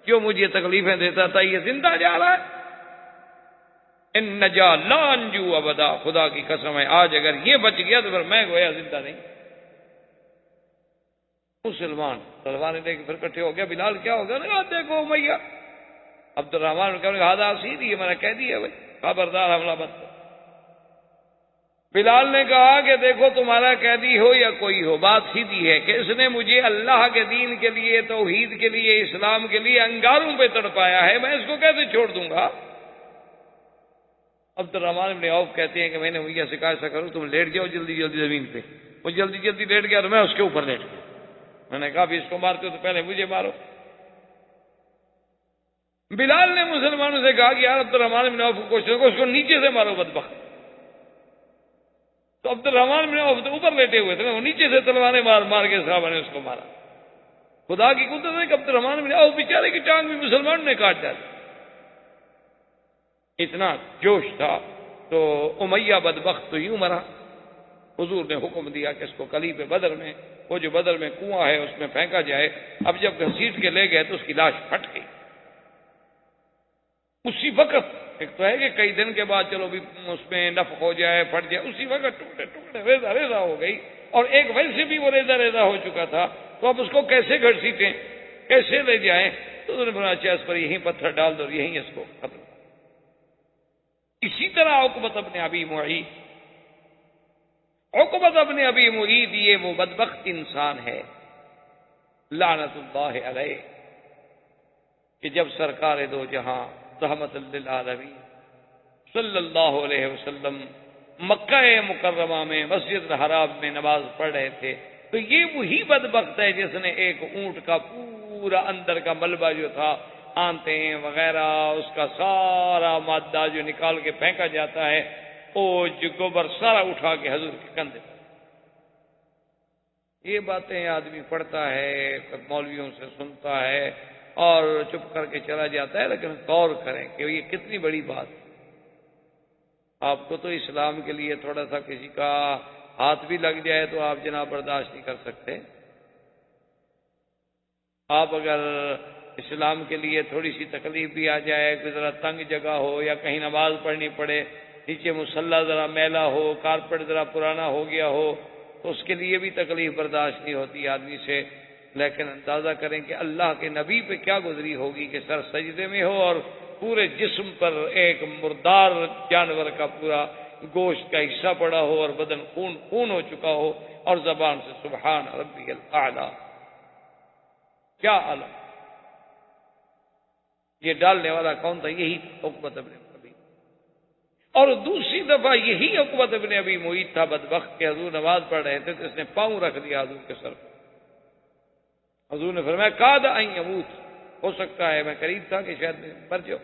جو مجھے تکلیفیں دیتا تھا، یہ زندہ جا رہا ہے۔ ان نجا لا انجو ابدا، خدا کی قسم ہے آج اگر یہ بچ گیا تو پھر میں گویا زندہ نہیں۔ مسلمان تلواریں لے کے پھر کٹھے ہو گیا۔ بلال کیا ہو گیا؟ نے کہا دیکھو امیہ۔ عبد الرحمن نے کہا ہذا سیدھی، یہ میرا قیدی ہے بھائی، خبردار حملہ مت کرو۔ بلال نے کہا کہ دیکھو تمہارا قیدی ہو یا کوئی ہو، بات سیدھی ہے کہ اس نے مجھے اللہ کے دین کے لیے، توحید کے لیے، اسلام کے لیے انگاروں پہ تڑپایا ہے، میں اس کو کیسے چھوڑ دوں گا؟ عبد الرحمن بن عوف کہتے ہیں کہ میں نے امیہ سے کہا ایسا کرو تم لیٹ جاؤ جلدی جلدی زمین پہ۔ وہ جلدی جلدی لیٹ گیا تو میں اس کے اوپر لیٹ گیا۔ میں نے کہا بھی اس کو مارتے ہو تو پہلے مجھے مارو۔ بلال نے مسلمانوں سے کہا کہ یار عبد الرحمن بن عوف کو اس کو نیچے سے مارو بدبخت۔ تو عبد الرحمن بن عوف تو اوپر لیٹے ہوئے تھے، وہ نیچے سے تلواریں مار مار کے صحابہ نے اس کو مارا۔ خدا کی قدرت ہے کہ عبد الرحمن بن عوف بیچارے کی ٹانگ بھی مسلمانوں نے کاٹ ڈالی، اتنا جوش تھا۔ تو امیہ بدبخت تو یوں مرا۔ حضور نے حکم دیا کہ اس کو قلیب بدر میں، وہ جو بدر میں کنواں ہے اس میں پھینکا جائے۔ اب جب گھسیٹ کے لے گئے تو اس کی لاش پھٹ گئی اسی وقت۔ ایک تو ہے کہ کئی دن کے بعد چلو بھی اس میں نفخ ہو جائے، پھٹ جائے، اسی وقت ٹکڑے ٹکڑے ریزہ ریزہ ہو گئی، اور ایک ویسے بھی وہ ریزہ ریزہ ہو چکا تھا۔ تو اب اس کو کیسے گھسیٹیں، کیسے لے جائیں؟ تو انہوں نے بولا اچھا اس پر یہیں پتھر ڈال دو، یہیں اس کو ختم۔ اسی طرح عقبۃ بن ابی معیط، عقبۃ بن ابی معیط یہ وہ بدبخت انسان ہے لعنت اللہ علیہ کہ جب سرکار دو جہاں رحمت للعالمین صلی اللہ علیہ وسلم مکہ مکرمہ میں مسجد الحرام میں نماز پڑھ رہے تھے، تو یہ وہی بدبخت ہے جس نے ایک اونٹ کا پورا اندر کا ملبہ جو تھا، آنتیں وغیرہ، اس کا سارا مادہ جو نکال کے پھینکا جاتا ہے، وہ جو گوبر سارا اٹھا کے حضور کے کندھے پر۔ یہ باتیں آدمی پڑھتا ہے، مولویوں سے سنتا ہے اور چپ کر کے چلا جاتا ہے، لیکن غور کریں کہ یہ کتنی بڑی بات ہے۔ آپ کو تو اسلام کے لیے تھوڑا سا کسی کا ہاتھ بھی لگ جائے تو آپ جناب برداشت نہیں کر سکتے۔ آپ اگر اسلام کے لیے تھوڑی سی تکلیف بھی آ جائے، کوئی ذرا تنگ جگہ ہو یا کہیں نماز پڑھنی پڑے، نیچے مصلی ذرا میلا ہو، کارپیٹ ذرا پرانا ہو گیا ہو، تو اس کے لیے بھی تکلیف برداشت نہیں ہوتی آدمی سے۔ لیکن اندازہ کریں کہ اللہ کے نبی پہ کیا گزری ہوگی کہ سر سجدے میں ہو اور پورے جسم پر ایک مردار جانور کا پورا گوشت کا حصہ پڑا ہو اور بدن خون خون ہو چکا ہو، اور زبان سے سبحان ربی الاعلی، کیا عالم۔ یہ ڈالنے والا کون تھا؟ یہی عقبۃ بن ابی، اور دوسری دفعہ یہی عقبۃ بن ابی معیط تھا بدبخت کہ حضور نماز پڑھ رہے تھے تو اس نے پاؤں رکھ دیا حضور کے سر پر۔ حضور نے فرمایا کاد ان یموت، ہو سکتا ہے میں قریب تھا کہ شاید مر جاؤ۔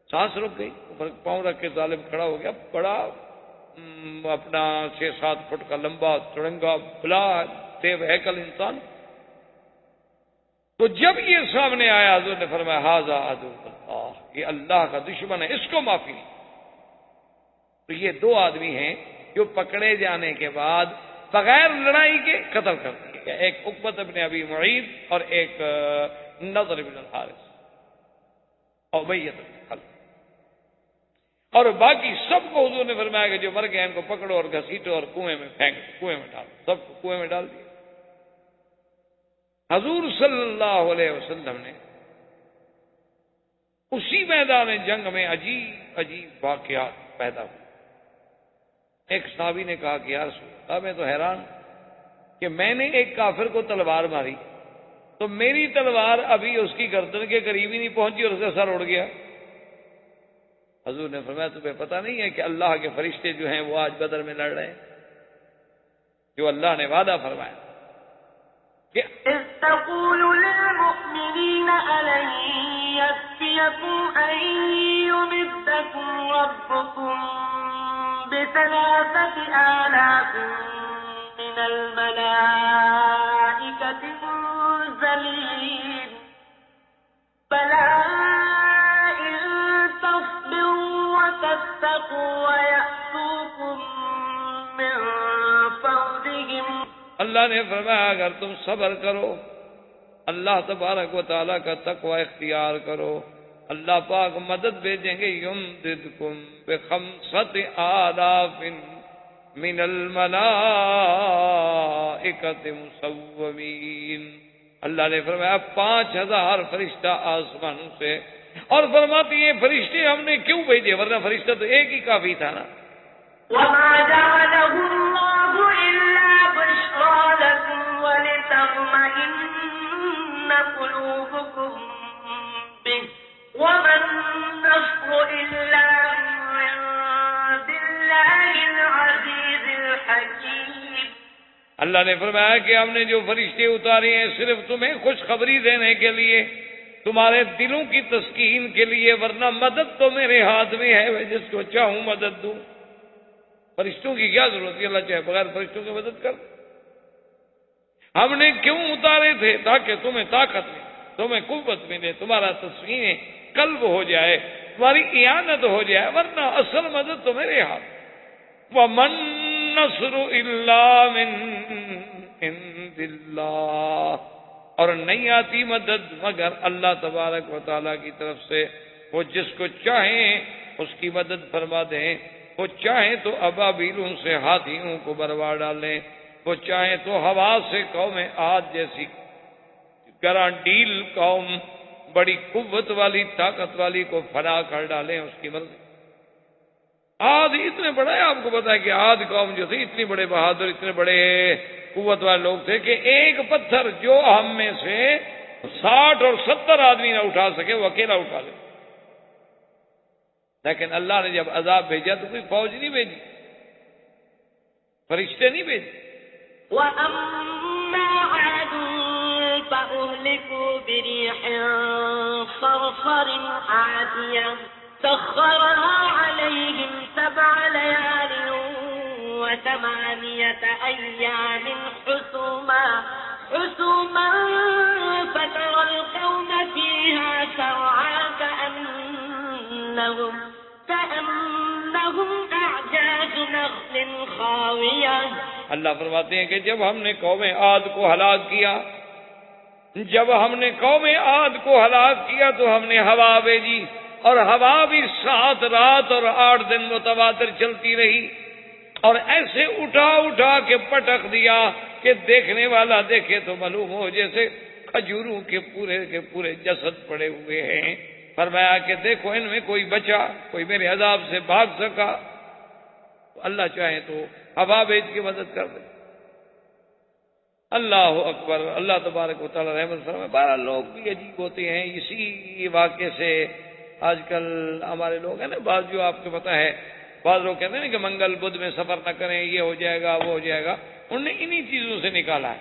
سانس رک گئی، پاؤں رکھ کے ظالم کھڑا ہو گیا، بڑا اپنا 6-7 فٹ کا لمبا چڑنگا بلا دیو ہیکل انسان. تو جب یہ سامنے آیا حضور نے فرمایا ھذا عدو اللہ، یہ اللہ کا دشمن ہے، اس کو معافی نہیں. تو یہ 2 آدمی ہیں جو پکڑے جانے کے بعد بغیر لڑائی کے قتل کر دیے گئے، ایک عقبۃ بن ابی معیط اور ایک نضر بن الحارث اور امیہ بن خلف. اور باقی سب کو حضور نے فرمایا کہ جو مر گئے ان کو پکڑو اور گھسیٹو اور کنویں میں پھینک دو، کنویں میں ڈالو. سب کو کنویں میں ڈال دیا. حضور صلی اللہ علیہ وسلم نے اسی میدان جنگ میں عجیب عجیب واقعات پیدا ہوئے. ایک صحابی نے کہا کہ یا رسول اللہ، میں تو حیران کہ میں نے ایک کافر کو تلوار ماری تو میری تلوار ابھی اس کی گردن کے قریب ہی نہیں پہنچی اور اس کا سر اڑ گیا. حضور نے فرمایا تمہیں پتہ نہیں ہے کہ اللہ کے فرشتے جو ہیں وہ آج بدر میں لڑ رہے ہیں، جو اللہ نے وعدہ فرمایا کہ إذ تقول للمؤمنين ألن يكفيكم أن يمدكم ربكم ب3,000 من الملائكة منزلين بلى إن تصبروا وتتقوا ويأتوكم من فورهم. اللہ نے فرمایا اگر تم صبر کرو، اللہ تبارک و تعالیٰ کا تقوی اختیار کرو، اللہ پاک مدد بھیجیں گے. یمددکم ب5,000 من الملائکۃ مسومین. اللہ نے فرمایا 5,000 فرشتہ آسمانوں سے. اور فرماتی ہیں فرشتے ہم نے کیوں بھیجے، ورنہ فرشتہ تو ایک ہی کافی تھا نا. وما جعله الله إلا بشرى لكم ولتطمئن قلوبكم به وما النصر إلا من عند الله العزيز الحكيم. اللہ نے فرمایا کہ ہم نے جو فرشتے اتارے ہیں صرف تمہیں خوشخبری دینے کے لیے، تمہارے دلوں کی تسکین کے لیے، ورنہ مدد تو میرے ہاتھ میں ہے، میں جس کو چاہوں مدد دوں. فرشتوں کی کیا ضرورت ہے، اللہ چاہے بغیر فرشتوں کی مدد کر. ہم نے کیوں اتارے تھے؟ تاکہ تمہیں طاقت ملے، تمہیں قوت ملے، تمہارا تسکین قلب ہو جائے، تمہاری اعانت ہو جائے، ورنہ اصل مدد تو میرے ہاتھ. وَمَن نَّصْرُ إِلَّا مِن عِندِ اللَّهِ، اور نہیں آتی مدد مگر اللہ تبارک و تعالیٰ کی طرف سے. وہ جس کو چاہیں اس کی مدد فرما دیں، وہ چاہیں تو ابابیلوں سے ہاتھیوں کو بروا ڈالیں، وہ چاہیں تو ہوا سے قوم عاد جیسی گرانڈیل قوم بڑی قوت والی طاقت والی کو فنا کر ڈالیں، اس کی مرضی. عاد اتنے بڑے، آپ کو پتا ہے کہ عاد قوم جو تھی اتنی بڑے بہادر، اتنے بڑے قوت والے لوگ تھے کہ ایک پتھر جو ہم میں سے 60 اور 70 آدمی نہ اٹھا سکے وہ اکیلا اٹھا لے. لیکن اللہ نے جب عذاب بھیجا تو کوئی فوج نہیں بھیجی، فرشتے نہیں بھیجے. وَأَمَّا عَادٌ فَأُهْلِكُوا بِرِيحٍ صَرْصَرٍ عَاتِيَةٍ سَخَّرَهَا عَلَيْهِمْ 7 لَيَالٍ و8 أَيَّامٍ حُسُومًا فَتَرَى الْقَوْمَ فِيهَا سَرْعَىٰ كَأَنَّهُمْ أَعْجَازُ نَخْلٍ خَاوِيَةٍ. اللہ فرماتے ہیں کہ جب ہم نے قوم عاد کو ہلاک کیا، جب ہم نے قوم عاد کو ہلاک کیا تو ہم نے ہوا بھیجی، اور ہوا بھی 7 رات اور 8 دن متواتر چلتی رہی، اور ایسے اٹھا اٹھا کے پٹک دیا کہ دیکھنے والا دیکھے تو معلوم ہو جیسے کھجوروں کے پورے جسد پڑے ہوئے ہیں. فرمایا کہ دیکھو ان میں کوئی بچا، کوئی میرے عذاب سے بھاگ سکا. تو اللہ چاہے تو ہوا بھیج کے مدد کر دے. اللہ اکبر. اللہ تبارک و تعالی رحمت فرمائے. 12 لوگ بھی عجیب ہوتے ہیں. اسی واقعے سے آج کل ہمارے لوگ ہیں نا، بعض جو آپ کو پتا ہے، بعض لوگ کہتے ہیں نا کہ منگل بدھ میں سفر نہ کریں، یہ ہو جائے گا وہ ہو جائے گا. انہوں نے انہی چیزوں سے نکالا ہے.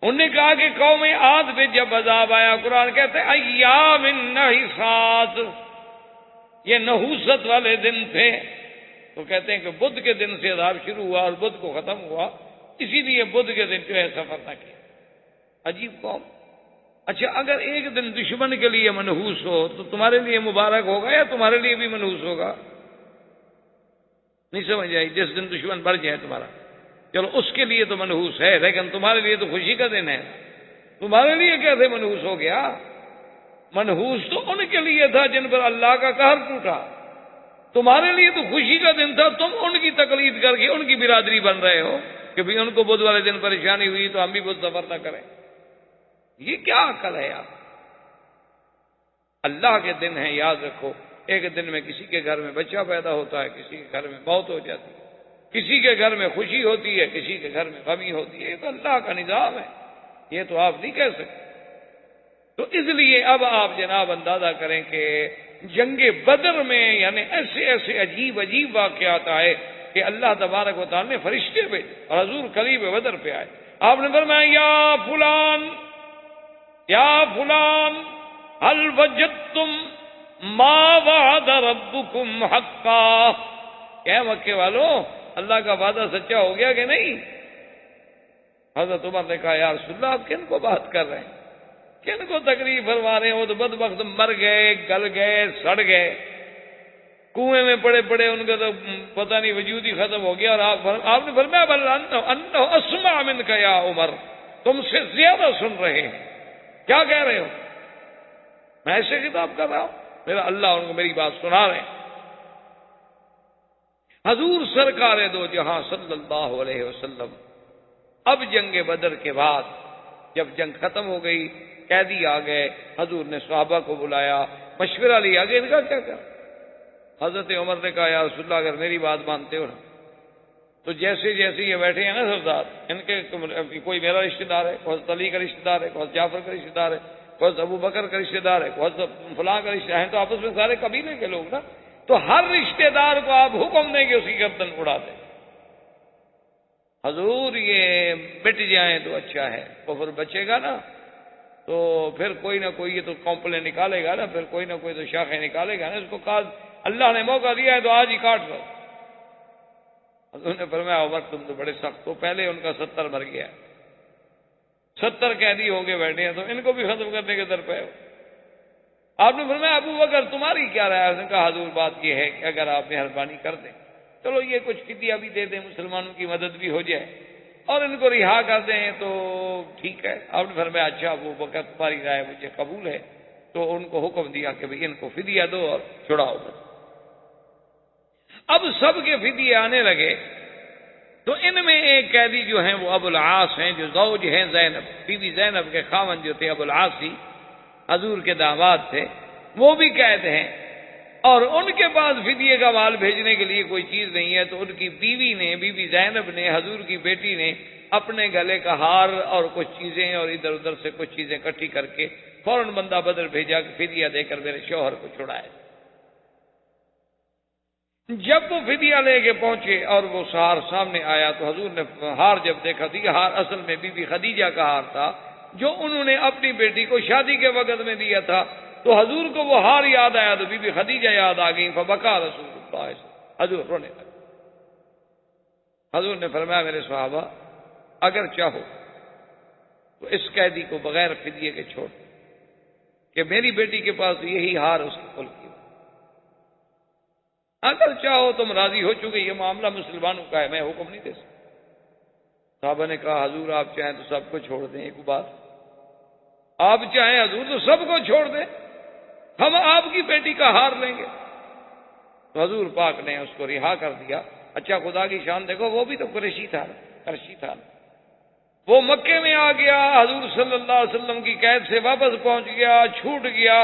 انہوں نے کہا کہ قوم عاد پہ جب عذاب آیا، قرآن کہتے ہیں ایام نحسات، یہ نحوست والے دن تھے. تو کہتے ہیں کہ بدھ کے دن سے عذاب شروع ہوا اور بدھ کو ختم ہوا، اسی لیے بدھ کے دن جو ہے سفر نہ کیا۔ عجیب قوم۔ اچھا اگر ایک دن دشمن کے لیے منحوس ہو تو تمہارے لیے مبارک ہوگا یا تمہارے لیے بھی منحوس ہوگا؟ نہیں سمجھ آئی؟ جس دن دشمن بڑھ جائے تمہارا، چلو اس کے لیے تو منحوس ہے، لیکن تمہارے لیے تو خوشی کا دن ہے، تمہارے لیے کیسے منحوس ہو گیا؟ منحوس تو ان کے لیے تھا جن پر اللہ کا قہر ٹوٹا، تمہارے لیے تو خوشی کا دن تھا، تم ان کی تقلید کر کے ان کی برادری بن رہے ہو کہ بھی ان کو بدھ والے دن پریشانی ہوئی تو ہم بھی بدھ سفر نہ کریں۔ یہ کیا عقل ہے یار؟ اللہ کے دن ہیں، یاد رکھو، ایک دن میں کسی کے گھر میں بچہ پیدا ہوتا ہے، کسی کے گھر میں موت ہو جاتی ہے، کسی کے گھر میں خوشی ہوتی ہے، کسی کے گھر میں غمی ہوتی ہے، یہ تو اللہ کا نظام ہے، یہ تو آپ نہیں کہہ سکتے۔ تو اس لیے اب آپ جناب اندازہ کریں کہ جنگ بدر میں یعنی ایسے ایسے عجیب عجیب واقعات آئے کہ اللہ تبارک و تعالیٰ نے فرشتے بھیجے اور حضور قریب بدر پہ آئے۔ آپ نے فرمایا یا فلان هل وجدتم ما وعد ربكم حقا، کہ مکے والوں اللہ کا وعدہ سچا ہو گیا کہ نہیں؟ حضرت عمر نے کہا یا رسول اللہ آپ کن کو بات کر رہے ہیں، کن کو تکلیف فرما رہے ہیں؟ وہ تو بدبخت مر گئے، گل گئے، سڑ گئے، کنویں میں پڑے پڑے، ان کا تو پتہ نہیں وجود ہی ختم ہو گیا۔ اور آپ نے فرمایا بل انہ اسمع منک یا عمر، تم سے زیادہ سن رہے ہیں، کیا کہہ رہے ہو؟ میں ایسے خطاب کر رہا ہوں، میرا اللہ ان کو میری بات سنا رہے ہیں۔ حضور سرکار دو جہاں صلی اللہ علیہ وسلم اب جنگ بدر کے بعد جب جنگ ختم ہو گئی، قیدی آ گئے، حضور نے صحابہ کو بلایا، مشورہ لیا کہ ان کا کیا کر؟ حضرت عمر نے کہا یا رسول اللہ اگر میری بات مانتے ہو نا تو جیسے جیسے یہ بیٹھے ہیں نا سردار، ان کے کوئی میرا رشتہ دار ہے، کوئی حضرت علی کا رشتہ دار ہے، کوئی حضرت جعفر کا رشتہ دار ہے، کوئی حضرت ابو بکر کا رشتہ دار ہے، کوئی حضرت فلاں کا رشتہ ہے، تو آپس میں سارے قبیلے کے لوگ نا، تو ہر رشتہ دار کو آپ حکم دیں کہ اس کی گردن اڑا دیں۔ حضور یہ مٹ جائیں تو اچھا ہے، کفر بچے گا نا تو پھر کوئی نہ کوئی یہ تو کمپلے نکالے گا نا، پھر کوئی نہ کوئی تو شاخیں نکالے گا نا، اس کو کہا اللہ نے موقع دیا ہے تو آج ہی کاٹ دو۔ حضور نے فرمایا عمر تم تو بڑے سخت ہو، پہلے ان کا 70 مر گیا، 70 قیدی ہو کے بیٹھے ہیں، تو ان کو بھی ختم کرنے کے در پہ ہو۔ آپ نے فرمایا ابو بکر تمہاری کیا رائے ہے؟ اس نے کہا حضور بات یہ ہے کہ اگر آپ مہربانی کر دیں، چلو یہ کچھ فدیہ بھی دے دیں، مسلمانوں کی مدد بھی ہو جائے اور ان کو رہا کر دیں تو ٹھیک ہے۔ آپ نے فرمایا اچھا ابو بکر تمہاری رائے مجھے قبول ہے، تو ان کو حکم دیا کہ بھئی ان کو فدیہ دو اور چھڑاؤ۔ اب سب کے فدیے آنے لگے تو ان میں ایک قیدی جو ہیں وہ ابو العاص ہیں، جو زوج ہیں زینب، بی بی زینب کے خاوند جو تھے ابو العاص ہی حضور کے داماد تھے، وہ بھی قید ہیں، اور ان کے پاس فدیے کا مال بھیجنے کے لیے کوئی چیز نہیں ہے، تو ان کی بیوی نے، بی بی زینب نے، حضور کی بیٹی نے اپنے گلے کا ہار اور کچھ چیزیں اور ادھر ادھر سے کچھ چیزیں اکٹھی کر کے فوراً بندہ بدر بھیجا کہ فدیہ دے کر میرے شوہر کو چھڑائے۔ جب وہ فدیہ لے کے پہنچے اور وہ ہار سامنے آیا تو حضور نے ہار جب دیکھا تو یہ ہار اصل میں بی بی خدیجہ کا ہار تھا جو انہوں نے اپنی بیٹی کو شادی کے وقت میں دیا تھا، تو حضور کو وہ ہار یاد آیا تو بی بی خدیجہ یاد آ گئی، فبکا رسول اللہ، حضور رونے لگے۔ حضور نے فرمایا میرے صحابہ اگر چاہو تو اس قیدی کو بغیر فدیے کے چھوڑ دو کہ میری بیٹی کے پاس یہی ہار اس کی کل کی، اگر چاہو تم راضی ہو، چکے یہ معاملہ مسلمانوں کا ہے، میں حکم نہیں دے سکتا۔ صحابہ نے کہا حضور آپ چاہیں تو سب کو چھوڑ دیں، ایک بات آپ چاہیں حضور تو سب کو چھوڑ دیں، ہم آپ کی بیٹی کا ہار لیں گے۔ تو حضور پاک نے اس کو رہا کر دیا۔ اچھا خدا کی شان دیکھو، وہ بھی تو قریشی تھا، وہ مکے میں آ گیا، حضور صلی اللہ علیہ وسلم کی قید سے واپس پہنچ گیا، چھوٹ گیا،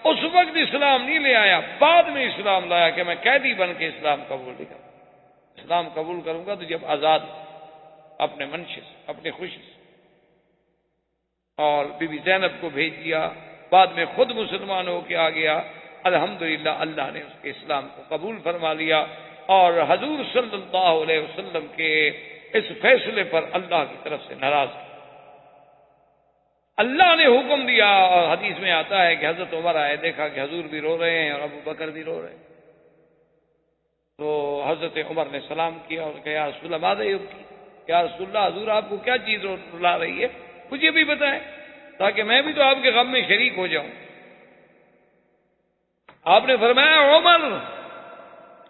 اس وقت اسلام نہیں لے آیا، بعد میں اسلام لایا کہ میں قیدی بن کے اسلام قبول نہیں کروں، اسلام قبول کروں گا تو جب آزاد اپنے منشے سے، اپنے خوشی سے۔ اور بی بی زینب کو بھیج دیا، بعد میں خود مسلمان ہو کے آ گیا، الحمدللہ اللہ نے اس کے اسلام کو قبول فرما لیا، اور حضور صلی اللہ علیہ وسلم کے اس فیصلے پر اللہ کی طرف سے ناراض تھا۔ اللہ نے حکم دیا، اور حدیث میں آتا ہے کہ حضرت عمر آئے، دیکھا کہ حضور بھی رو رہے ہیں اور ابو بکر بھی رو رہے ہیں، تو حضرت عمر نے سلام کیا اور کہا یا رسول اللہ ماذا یبکی، یا رسول اللہ حضور آپ کو کیا چیز رلا رہی ہے، مجھے بھی بتائیں تاکہ میں بھی تو آپ کے غم میں شریک ہو جاؤں۔ آپ نے فرمایا عمر،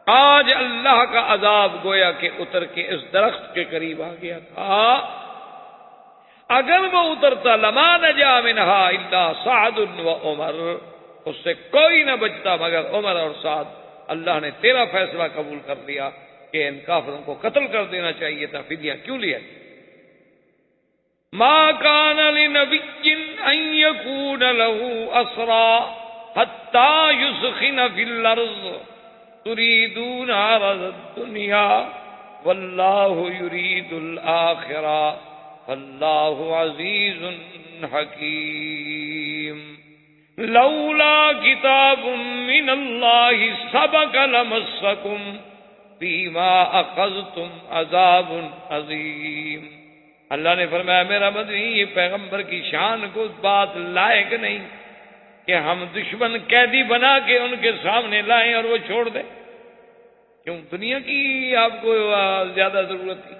آج اللہ کا عذاب گویا کہ اتر کے اس درخت کے قریب آ گیا تھا، اگر وہ اترتا لما نجا منہا الا سعد و عمر، اس سے کوئی نہ بچتا مگر عمر اور سعد۔ اللہ نے تیرا فیصلہ قبول کر لیا کہ ان کافروں کو قتل کر دینا چاہیے تھا، فدیہ کیوں لیا؟ ما کان لنبی ان یکون له اسرا حتی یسخن فی الارض تریدون عرض الدنیا واللہ یرید الآخرہ واللہ عزیز حکیم۔ لولا کتاب من اللہ سبق لمسکم فیما اخذتم عذاب عظیم۔ اللہ نے فرمایا میرا مدنی یہ پیغمبر کی شان کو بات لائق نہیں کہ ہم دشمن قیدی بنا کے ان کے سامنے لائیں اور وہ چھوڑ دیں، کیوں دنیا کی آپ کو زیادہ ضرورت تھی؟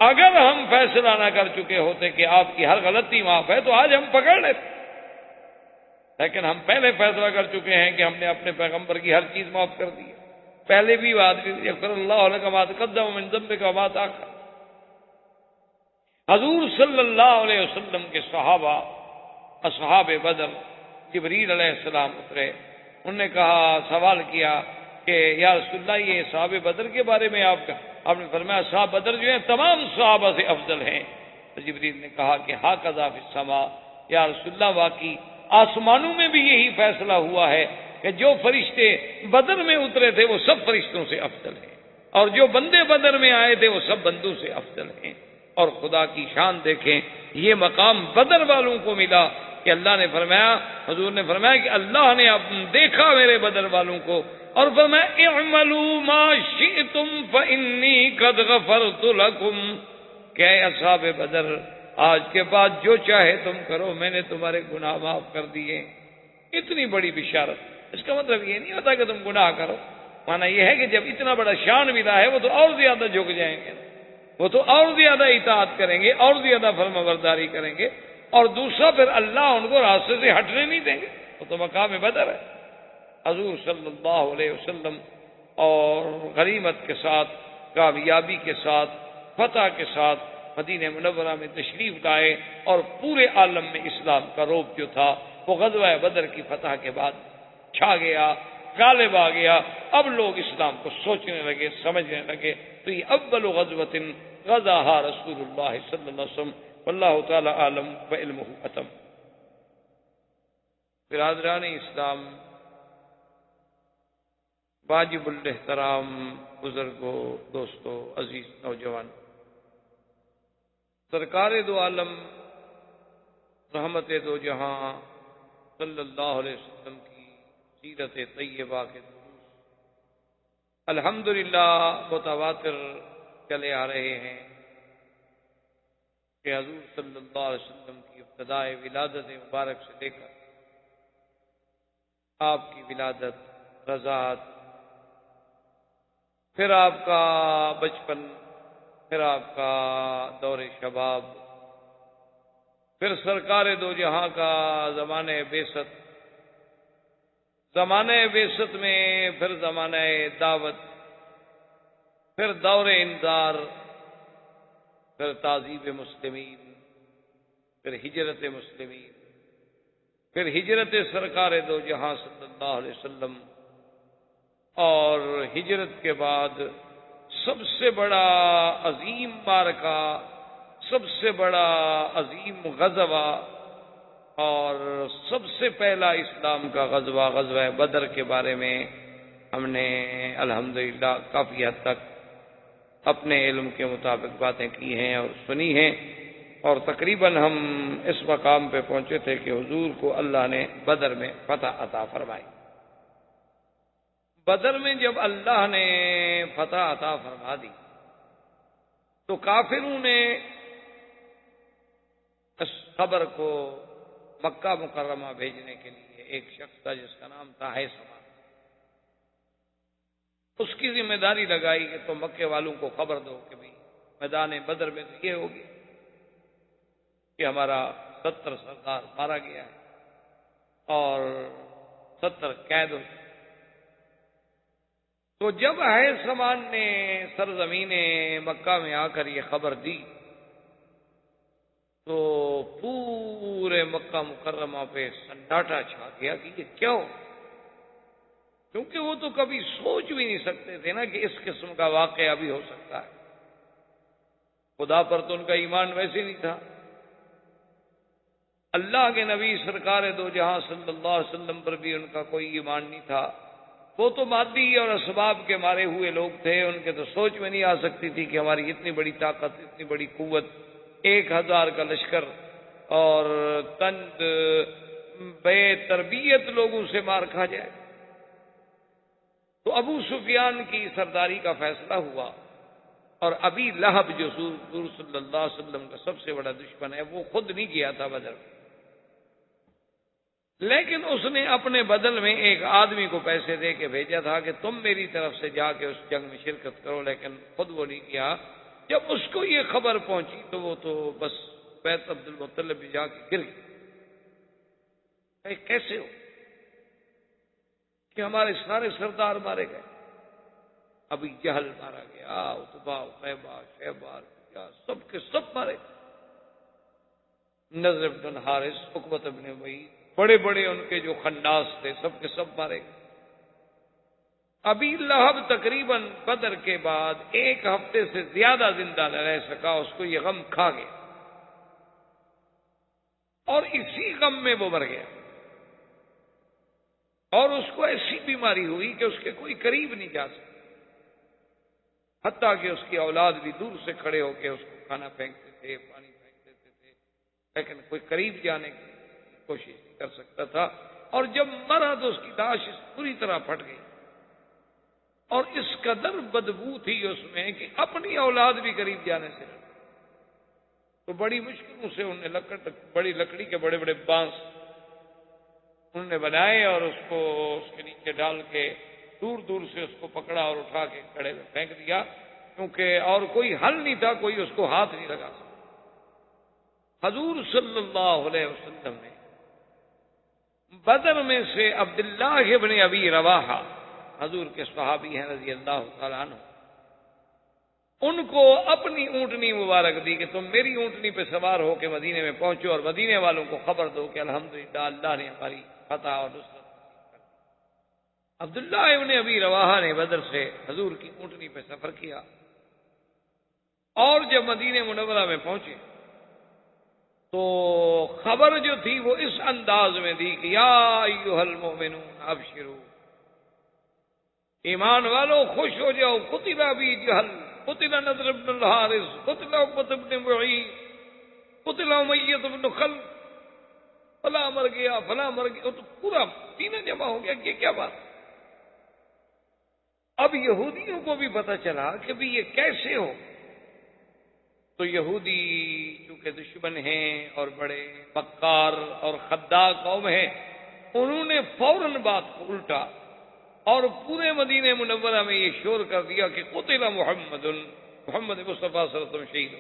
اگر ہم فیصلہ نہ کر چکے ہوتے کہ آپ کی ہر غلطی معاف ہے تو آج ہم پکڑ لیتے، لیکن ہم پہلے فیصلہ کر چکے ہیں کہ ہم نے اپنے پیغمبر کی ہر چیز معاف کر دی ہے۔ پہلے بھی بات یغفر اللہ لک ما تقدم من ذنبک وما تأخر۔ حضور صلی اللہ علیہ وسلم کے صحابہ اصحاب بدر، جبریل علیہ السلام اترے، انہوں نے کہا، سوال کیا کہ یا رسول اللہ یہ صحاب بدر کے بارے میں آپ نے فرمایا صحاب بدر جو ہیں تمام صحابہ سے افضل ہیں۔ تو جبریل نے کہا کہ ھاکذا فی السماء، یا رسول اللہ واقعی آسمانوں میں بھی یہی فیصلہ ہوا ہے کہ جو فرشتے بدر میں اترے تھے وہ سب فرشتوں سے افضل ہیں، اور جو بندے بدر میں آئے تھے وہ سب بندوں سے افضل ہیں۔ اور خدا کی شان دیکھیں، یہ مقام بدر والوں کو ملا کہ اللہ نے فرمایا، حضور نے فرمایا کہ اللہ نے دیکھا میرے بدر والوں کو اور فرمایا اعملوا ما شئتم فانی قد غفرت لکم، کہ اے اصحاب بدر آج کے بعد جو چاہے تم کرو، میں نے تمہارے گناہ معاف کر دیے۔ اتنی بڑی بشارت، اس کا مطلب یہ نہیں ہوتا کہ تم گناہ کرو، مانا یہ ہے کہ جب اتنا بڑا شان ملا ہے وہ تو اور زیادہ جھک جائیں گے، وہ تو اور زیادہ اطاعت کریں گے، اور زیادہ فرما برداری کریں گے، اور دوسرا پھر اللہ ان کو راستے سے ہٹنے نہیں دیں گے، وہ تو مقام بدر ہے۔ حضور صلی اللہ علیہ وسلم اور غنیمت کے ساتھ، کامیابی کے ساتھ، فتح کے ساتھ مدینہ منورہ میں تشریف لائے، اور پورے عالم میں اسلام کا رعب جو تھا وہ غزوہ بدر کی فتح کے بعد چھا گیا، غالب آ گیا۔ اب لوگ اسلام کو سوچنے لگے، سمجھنے لگے، تو یہ اول غزوۃ غزاها رسول اللہ صلی اللہ علیہ وسلم واللہ تعالی عالم وعلمہ اتم۔ برادران اسلام، واجب الاحترام بزرگوں، دوستوں، عزیز نوجوان، سرکار دو عالم رحمت دو جہاں صلی اللہ علیہ وسلم کی سیرت طیبہ کے دروس الحمدللہ متواتر چلے آ رہے ہیں کہ حضور صلی اللہ علیہ وسلم کی ابتدائے ولادت مبارک سے لے کر آپ کی ولادت، رضاعت، پھر آپ کا بچپن، پھر آپ کا دور شباب، پھر سرکار دو جہاں کا زمانہ بعثت، زمانہ بعثت میں پھر زمانہ دعوت، پھر دور انذار، پھر تعذیب مسلمین، پھر ہجرت مسلمین، پھر ہجرت سرکار دو جہاں صلی اللہ علیہ وسلم، اور ہجرت کے بعد سب سے بڑا عظیم معرکہ، سب سے بڑا عظیم غزوہ، اور سب سے پہلا اسلام کا غزوہ، غزوہ بدر کے بارے میں ہم نے الحمدللہ کافی حد تک اپنے علم کے مطابق باتیں کی ہیں اور سنی ہیں، اور تقریباً ہم اس مقام پہ پہنچے تھے کہ حضور کو اللہ نے بدر میں فتح عطا فرمائی۔ بدر میں جب اللہ نے فتح عطا فرما دی تو کافروں نے اس خبر کو مکہ مکرمہ بھیجنے کے لیے، ایک شخص تھا جس کا نام تھا حیثمہ، اس کی ذمہ داری لگائی کہ تم مکے والوں کو خبر دو کہ بھائی میدان بدر میں تو یہ ہو گیا کہ ہمارا 70 سردار مارا گیا ہے اور 70 قید ہو. تو جب ہے سامان نے سرزمین مکہ میں آ کر یہ خبر دی تو پورے مکہ مکرمہ پہ سناٹا چھا گیا کہ یہ کیا ہو، کیونکہ وہ تو کبھی سوچ بھی نہیں سکتے تھے نا کہ اس قسم کا واقعہ بھی ہو سکتا ہے. خدا پر تو ان کا ایمان ویسے نہیں تھا، اللہ کے نبی سرکار دو جہاں صلی اللہ علیہ وسلم پر بھی ان کا کوئی ایمان نہیں تھا. وہ تو مادی اور اسباب کے مارے ہوئے لوگ تھے، ان کے تو سوچ میں نہیں آ سکتی تھی کہ ہماری اتنی بڑی طاقت، اتنی بڑی قوت، 1000 کا لشکر اور تند بے تربیت لوگوں سے مار کھا جائے. تو ابو سفیان کی سرداری کا فیصلہ ہوا اور ابی لہب جو حضور صلی اللہ علیہ وسلم کا سب سے بڑا دشمن ہے وہ خود نہیں گیا تھا بدر میں، لیکن اس نے اپنے بدل میں ایک آدمی کو پیسے دے کے بھیجا تھا کہ تم میری طرف سے جا کے اس جنگ میں شرکت کرو، لیکن خود وہ نہیں کیا. جب اس کو یہ خبر پہنچی تو وہ تو بس بیت عبد المطلب بھی جا کے گر گئی. کیسے ہو کہ ہمارے سارے سردار مارے گئے، ابھی جہل مارا گیا، عتبہ عتیبہ شیبہ سب کے سب مارے گئے، نضر بن حارث، عقبۃ بن ابی، بڑے بڑے ان کے جو خناس تھے سب کے سب مارے گئے. ابی لہب تقریباً بدر کے بعد 1 ہفتے سے زیادہ زندہ نہ رہ سکا، اس کو یہ غم کھا گیا اور اسی غم میں وہ مر گیا. اور اس کو ایسی بیماری ہوئی کہ اس کے کوئی قریب نہیں جا سکتا، حتیٰ کہ اس کی اولاد بھی دور سے کھڑے ہو کے اس کو کھانا پھینکتے تھے، پانی پھینک دیتے تھے، لیکن کوئی قریب جانے کی کوشش نہیں کر سکتا تھا. اور جب مرا تو اس کی لاش پوری طرح پھٹ گئی اور اس قدر بدبو تھی اس میں کہ اپنی اولاد بھی قریب جانے سے ڈری. تو بڑی مشکلوں سے انہوں نے بڑی لکڑی کے بڑے بڑے بانس انہوں نے بنائے اور اس کو اس کے نیچے ڈال کے دور دور سے اس کو پکڑا اور اٹھا کے کڑے میں پھینک دیا، کیونکہ اور کوئی حل نہیں تھا، کوئی اس کو ہاتھ نہیں لگا سکتا. حضور صلی اللہ علیہ وسلم نے بدر میں سے عبداللہ ابن ابی رواحہ، حضور کے صحابی ہیں رضی اللہ تعالیٰ عنہ، ان کو اپنی اونٹنی مبارک دی کہ تم میری اونٹنی پہ سوار ہو کے مدینے میں پہنچو اور مدینے والوں کو خبر دو کہ الحمدللہ اللہ نے ہماری فتح اور نصرت نصیب کر دی. عبداللہ ابن ابی رواحہ نے بدر سے حضور کی اونٹنی پہ سفر کیا اور جب مدینے منورہ میں پہنچے تو خبر جو تھی وہ اس انداز میں دی کہ یا ایھا المؤمنون ابشروا، ایمان والو خوش ہو جاؤ، قتل ابی جہل، قتل نضر بن الحارث، قتل عقبۃ بن معیط، قتل امیہ بن خلف، فلاں مر گیا، فلاں مر گیا. تو پورا سینہ جمع ہو گیا کہ کیا بات. اب یہودیوں کو بھی پتہ چلا کہ بھی یہ کیسے ہو. تو یہودی چونکہ دشمن ہیں اور بڑے مکار اور خداع قوم ہیں، انہوں نے فوراً بات کو الٹا اور پورے مدینہ منورہ میں یہ شور کر دیا کہ قتل محمد مصطفیٰ صلی اللہ علیہ وسلم شہید ہو.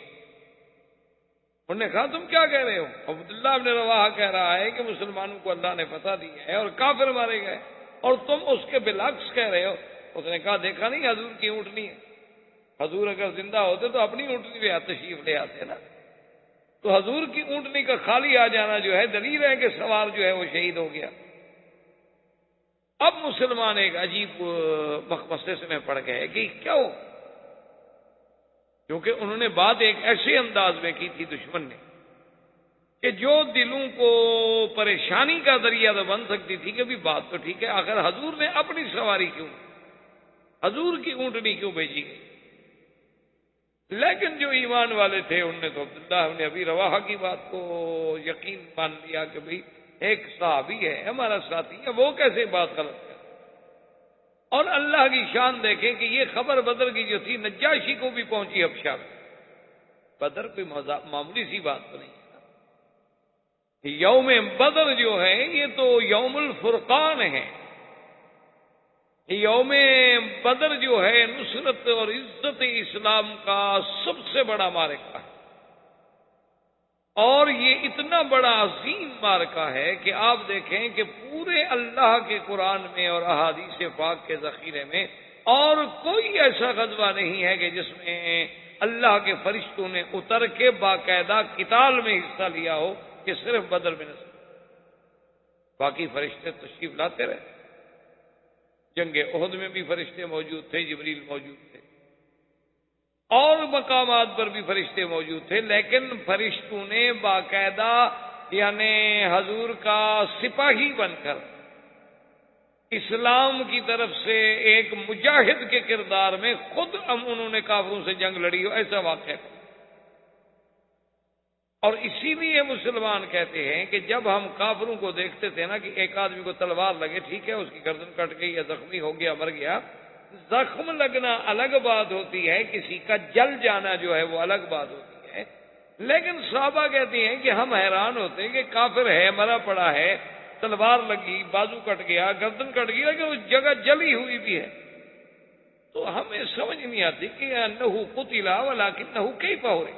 انہوں نے کہا تم کیا کہہ رہے ہو؟ عبداللہ ابن رواحہ کہہ رہا ہے کہ مسلمانوں کو اللہ نے فتح دی ہے اور کافر مارے گئے اور تم اس کے بالعکس کہہ رہے ہو. اس نے کہا دیکھا نہیں حضور کی اونٹنی ہے، حضور اگر زندہ ہوتے تو اپنی اونٹنی پہ تشریف لے آتے نا. تو حضور کی اونٹنی کا خالی آ جانا جو ہے دلیل ہے کہ سوار جو ہے وہ شہید ہو گیا. اب مسلمان ایک عجیب مخمصے میں پڑ گئے کہ کیا ہو، کیونکہ انہوں نے بات ایک ایسے انداز میں کی تھی دشمن نے کہ جو دلوں کو پریشانی کا ذریعہ تو بن سکتی تھی کہ بھی بات تو ٹھیک ہے، آخر حضور نے اپنی سواری کیوں، حضور کی اونٹنی کیوں بھیجی گئی. لیکن جو ایمان والے تھے انہوں نے تو عبداللہ ابن ابی رواحہ کی بات کو یقین مان لیا کہ بھئی ایک صحابی ہے ہمارا ساتھی ہے، وہ کیسے بات غلط کر. اور اللہ کی شان دیکھیں کہ یہ خبر بدر کی جو تھی نجاشی کو بھی پہنچی حبشہ میں. بدر کوئی معمولی سی بات تو نہیں ہے. یوم بدر جو ہے یہ تو یوم الفرقان ہے، یوم بدر جو ہے نصرت اور عزت اسلام کا سب سے بڑا معرکہ ہے، اور یہ اتنا بڑا عظیم معرکہ ہے کہ آپ دیکھیں کہ پورے اللہ کے قرآن میں اور احادیث پاک کے ذخیرے میں اور کوئی ایسا غزوہ نہیں ہے کہ جس میں اللہ کے فرشتوں نے اتر کے باقاعدہ قتال میں حصہ لیا ہو، کہ صرف بدر میں نصر، باقی فرشتے تشریف لاتے رہے۔ جنگ احد میں بھی فرشتے موجود تھے، جبریل موجود تھے، اور مقامات پر بھی فرشتے موجود تھے، لیکن فرشتوں نے باقاعدہ یعنی حضور کا سپاہی بن کر اسلام کی طرف سے ایک مجاہد کے کردار میں خود انہوں نے کافروں سے جنگ لڑی ہو، ایسا واقعہ۔ اور اسی لیے مسلمان کہتے ہیں کہ جب ہم کافروں کو دیکھتے تھے نا کہ ایک آدمی کو تلوار لگے، ٹھیک ہے اس کی گردن کٹ گئی یا زخمی ہو گیا، مر گیا، زخم لگنا الگ بات ہوتی ہے، کسی کا جل جانا جو ہے وہ الگ بات ہوتی ہے، لیکن صحابہ کہتے ہیں کہ ہم حیران ہوتے ہیں کہ کافر ہے، مرا پڑا ہے، تلوار لگی، بازو کٹ گیا، گردن کٹ گئی، لیکن اس جگہ جلی ہوئی بھی ہے، تو ہمیں سمجھ نہیں آتی کہ انہو قتل ولکنہ کیف ہو رہی،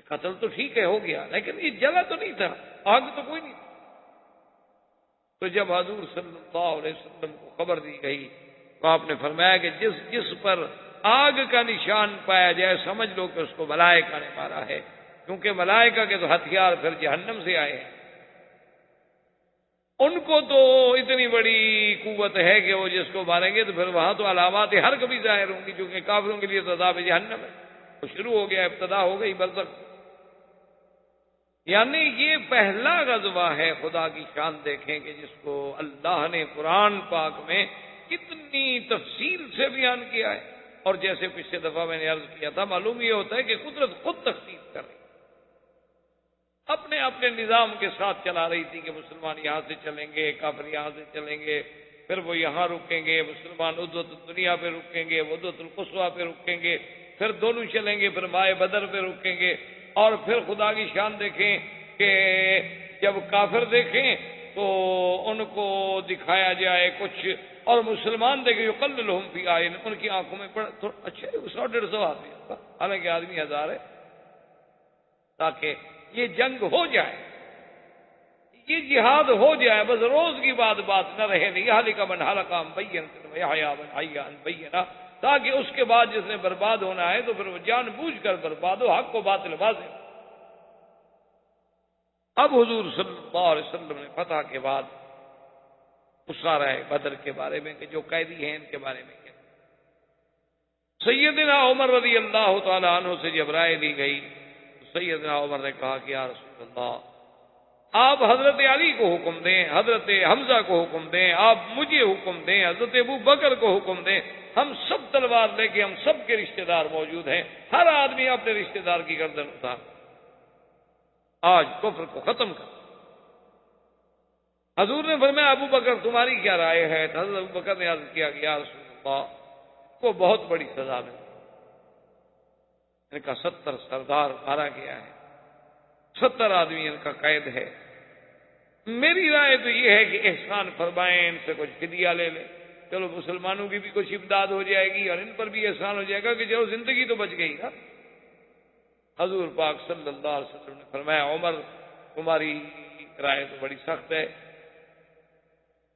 قتل تو ٹھیک ہے ہو گیا، لیکن یہ جلا تو نہیں تھا، آگ تو کوئی نہیں تھا۔ تو جب حضور صلی اللہ علیہ وسلم کو خبر دی گئی تو آپ نے فرمایا کہ جس پر آگ کا نشان پایا جائے سمجھ لو کہ اس کو ملائکہ نے مارا ہے، کیونکہ ملائکہ کے تو ہتھیار پھر جہنم سے آئے ہیں، ان کو تو اتنی بڑی قوت ہے کہ وہ جس کو ماریں گے تو پھر وہاں تو علامات ہر کبھی ظاہر ہوں گی، کیونکہ کافروں کے لیے تو عذاب جہنم ہے، وہ شروع ہو گیا، ابتدا ہو گئی برزخ۔ یعنی یہ پہلا غزوہ ہے، خدا کی شان دیکھیں کہ جس کو اللہ نے قرآن پاک میں کتنی تفصیل سے بیان کیا ہے، اور جیسے پچھلے دفعہ میں نے عرض کیا تھا، معلوم یہ ہوتا ہے کہ قدرت خود تخصیص کر رہی، اپنے اپنے نظام کے ساتھ چلا رہی تھی کہ مسلمان یہاں سے چلیں گے، کافر یہاں سے چلیں گے، پھر وہ یہاں رکیں گے، مسلمان عدوۃ الدنیا پہ رکیں گے، عدوۃ القصویٰ پہ رکیں گے، پھر دونوں چلیں گے، پھر مائے بدر پہ رکیں گے، اور پھر خدا کی شان دیکھیں کہ جب کافر دیکھیں تو ان کو دکھایا جائے کچھ، اور مسلمان دیکھیں یقللہم فی اعین، ان کی آنکھوں میں اچھا 100-150 آدمی، حالانکہ آدمی 1000 ہے، تاکہ یہ جنگ ہو جائے، یہ جہاد ہو جائے، بس روز کی بات نہ رہے، لِیَہْلِکَ مَنْ ہَلَکَ عَن بَیِّنَةٍ وَیَحْیَىٰ مَنْ حَیَّ عَن بَیِّنَةٍ، تاکہ اس کے بعد جس نے برباد ہونا ہے تو پھر وہ جان بوجھ کر برباد ہو، حق کو باطل واضح۔ اب حضور صلی اللہ علیہ وسلم نے فتح کے بعد اسارہ بدر کے بارے میں کہ جو قیدی ہیں ان کے بارے میں کیا، سیدنا عمر رضی اللہ تعالی عنہ سے جب رائے لی گئی تو سیدنا عمر نے کہا کہ یا رسول اللہ، آپ حضرت علی کو حکم دیں، حضرت حمزہ کو حکم دیں، آپ مجھے حکم دیں، حضرت ابو بکر کو حکم دیں، ہم سب تلوار لے کے، ہم سب کے رشتہ دار موجود ہیں، ہر آدمی اپنے رشتہ دار کی گردن اتار، آج کفر کو ختم کر۔ حضور نے فرمایا ابو بکر تمہاری کیا رائے ہے؟ تو حضرت ابو بکر نے عرض کیا کہ یا رسول اللہ، کو بہت بڑی سزا ملی، ان کا 70 سردار مارا گیا ہے، 70 آدمی ان کا قید ہے، میری رائے تو یہ ہے کہ احسان فرمائیں، ان سے کچھ فدیہ لے لیں، چلو مسلمانوں کی بھی کچھ امداد ہو جائے گی اور ان پر بھی احسان ہو جائے گا کہ چلو زندگی تو بچ گئی نا۔ حضور پاک صلی اللہ علیہ وسلم نے فرمایا عمر تمہاری رائے تو بڑی سخت ہے،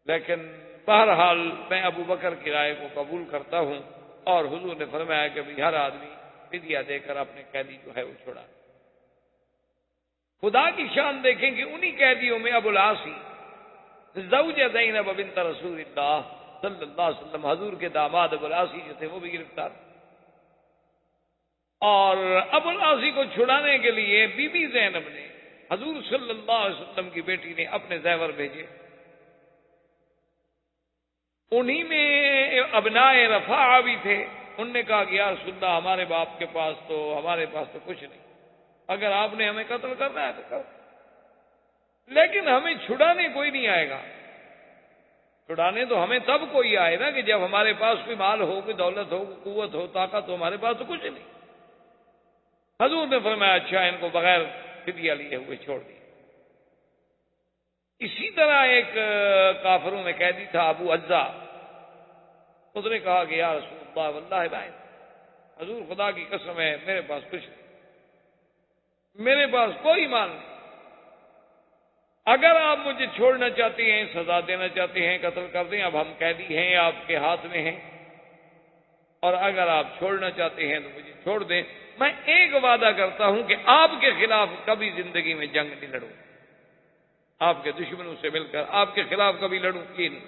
لیکن بہرحال میں ابو بکر کی رائے کو قبول کرتا ہوں، اور حضور نے فرمایا کہ ہر آدمی فدیہ دے کر اپنے قیدی جو ہے وہ چھوڑا۔ خدا کی شان دیکھیں کہ انہی قیدیوں میں ابو العاص زوج زینب بنت رسول اللہ صلی اللہ علیہ وسلم، حضور کے داماد ابو العاص جو تھے وہ بھی گرفتار، اور ابو العاص کو چھڑانے کے لیے بی بی زینب نے، حضور صلی اللہ علیہ وسلم کی بیٹی نے اپنے زیور بھیجے، انہی میں ابنائے رفاعہ بھی تھے، انہوں نے کہا کہ یا رسول اللہ ہمارے باپ کے پاس تو ہمارے پاس تو کچھ نہیں، اگر آپ نے ہمیں قتل کرنا ہے تو کرو، لیکن ہمیں چھڑانے کوئی نہیں آئے گا، چھڑانے تو ہمیں تب کوئی آئے نا کہ جب ہمارے پاس کوئی مال ہو، کوئی دولت ہو، کوئی قوت ہو، طاقت ہو، ہمارے پاس تو کچھ نہیں۔ حضور نے فرمایا اچھا ان کو بغیر فدیہ لیے ہوئے چھوڑ دیا۔ اسی طرح ایک کافروں میں قیدی تھا ابو عزا، اس نے کہا کہ یا رسول اللہ واللہ بھائی، حضور خدا کی قسم ہے میرے پاس کچھ نہیں، میرے پاس کوئی مال نہیں، اگر آپ مجھے چھوڑنا چاہتے ہیں، سزا دینا چاہتے ہیں، قتل کر دیں، اب ہم قیدی ہیں، آپ کے ہاتھ میں ہیں، اور اگر آپ چھوڑنا چاہتے ہیں تو مجھے چھوڑ دیں، میں ایک وعدہ کرتا ہوں کہ آپ کے خلاف کبھی زندگی میں جنگ نہیں لڑوں، آپ کے دشمنوں سے مل کر آپ کے خلاف کبھی لڑوں یہ نہیں۔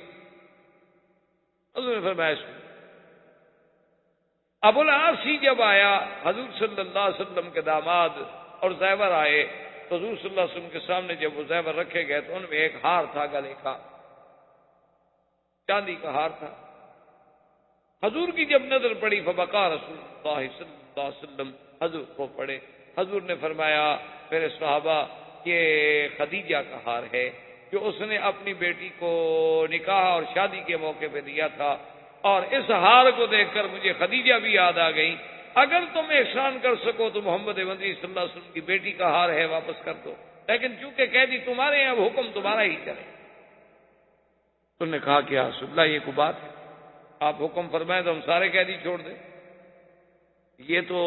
حضور نے فرمایا سن۔ ابو العاص جب آیا، حضور صلی اللہ علیہ وسلم کے داماد اور زیور آئے تو حضور صلی اللہ علیہ وسلم کے سامنے جب وہ زیور رکھے گئے تو ان میں ایک ہار تھا، گلے کا چاندی کا ہار تھا۔ حضور کی جب نظر پڑی فبقا رسول اللہ صلی اللہ علیہ وسلم، حضور کو پڑے۔ حضور نے فرمایا میرے صحابہ یہ خدیجہ کا ہار ہے جو اس نے اپنی بیٹی کو نکاح اور شادی کے موقع پہ دیا تھا، اور اس ہار کو دیکھ کر مجھے خدیجہ بھی یاد آ گئی، اگر تم احسان کر سکو تو محمد مدنی صلی اللہ علیہ وسلم کی بیٹی کا ہار ہے واپس کر دو، لیکن چونکہ قیدی تمہارے ہیں اب حکم تمہارا ہی چلے۔ انہوں نے کہا کہ یا رسول اللہ یہ کوئی بات ہے، آپ حکم فرمائیں تو ہم سارے قیدی چھوڑ دیں، یہ تو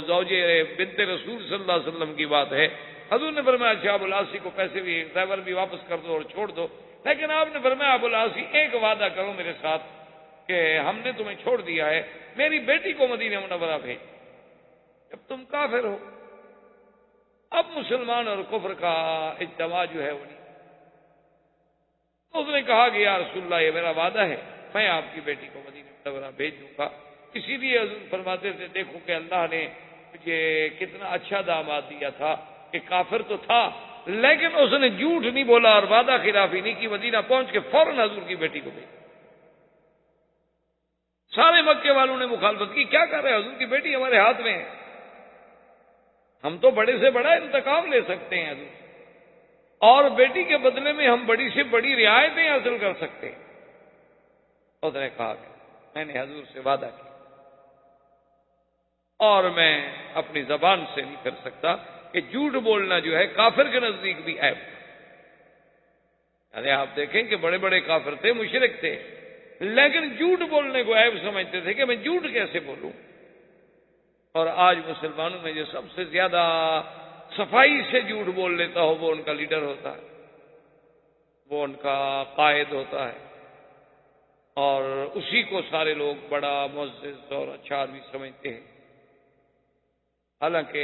زوج بنت رسول صلی اللہ علیہ وسلم کی بات ہے۔ حضور نے فرمایا اچھا ابو العاص کو پیسے بھی ڈرائیور بھی واپس کر دو اور چھوڑ دو، لیکن آپ نے فرمایا ابو العاص ایک وعدہ کرو میرے ساتھ کہ ہم نے تمہیں چھوڑ دیا ہے، میری بیٹی کو مدینہ منورہ بھیج، جب تم کافر ہو اب مسلمان اور کفر کا اجتماع جو ہے وہ نہیں۔ تو اس نے کہا کہ یا رسول اللہ یہ میرا وعدہ ہے، میں آپ کی بیٹی کو مدینہ منورہ بھیج دوں گا۔ اسی لیے حضور فرماتے تھے دیکھو کہ اللہ نے مجھے کتنا اچھا داماد دیا تھا کہ کافر تو تھا لیکن اس نے جھوٹ نہیں بولا اور وعدہ خلافی نہیں کی، مدینہ پہنچ کے فوراً حضور کی بیٹی کو بھیج۔ سارے مکے والوں نے مخالفت کی، کیا کر رہے حضور کی بیٹی ہمارے ہاتھ میں ہے، ہم تو بڑے سے بڑا انتقام لے سکتے ہیں حضور، اور بیٹی کے بدلے میں ہم بڑی سے بڑی رعایتیں حاصل کر سکتے ہیں۔ اس نے کہا کہ میں نے حضور سے وعدہ کیا اور میں اپنی زبان سے نہیں کر سکتا کہ جھوٹ بولنا جو ہے کافر کے نزدیک بھی عیب ہے۔ یعنی آپ دیکھیں کہ بڑے بڑے کافر تھے، مشرک تھے، لیکن جھوٹ بولنے کو عیب سمجھتے تھے کہ میں جھوٹ کیسے بولوں۔ اور آج مسلمانوں میں جو سب سے زیادہ صفائی سے جھوٹ بول لیتا ہو وہ ان کا لیڈر ہوتا ہے، وہ ان کا قائد ہوتا ہے، اور اسی کو سارے لوگ بڑا معزز اور اچھا آدمی سمجھتے ہیں۔ حالانکہ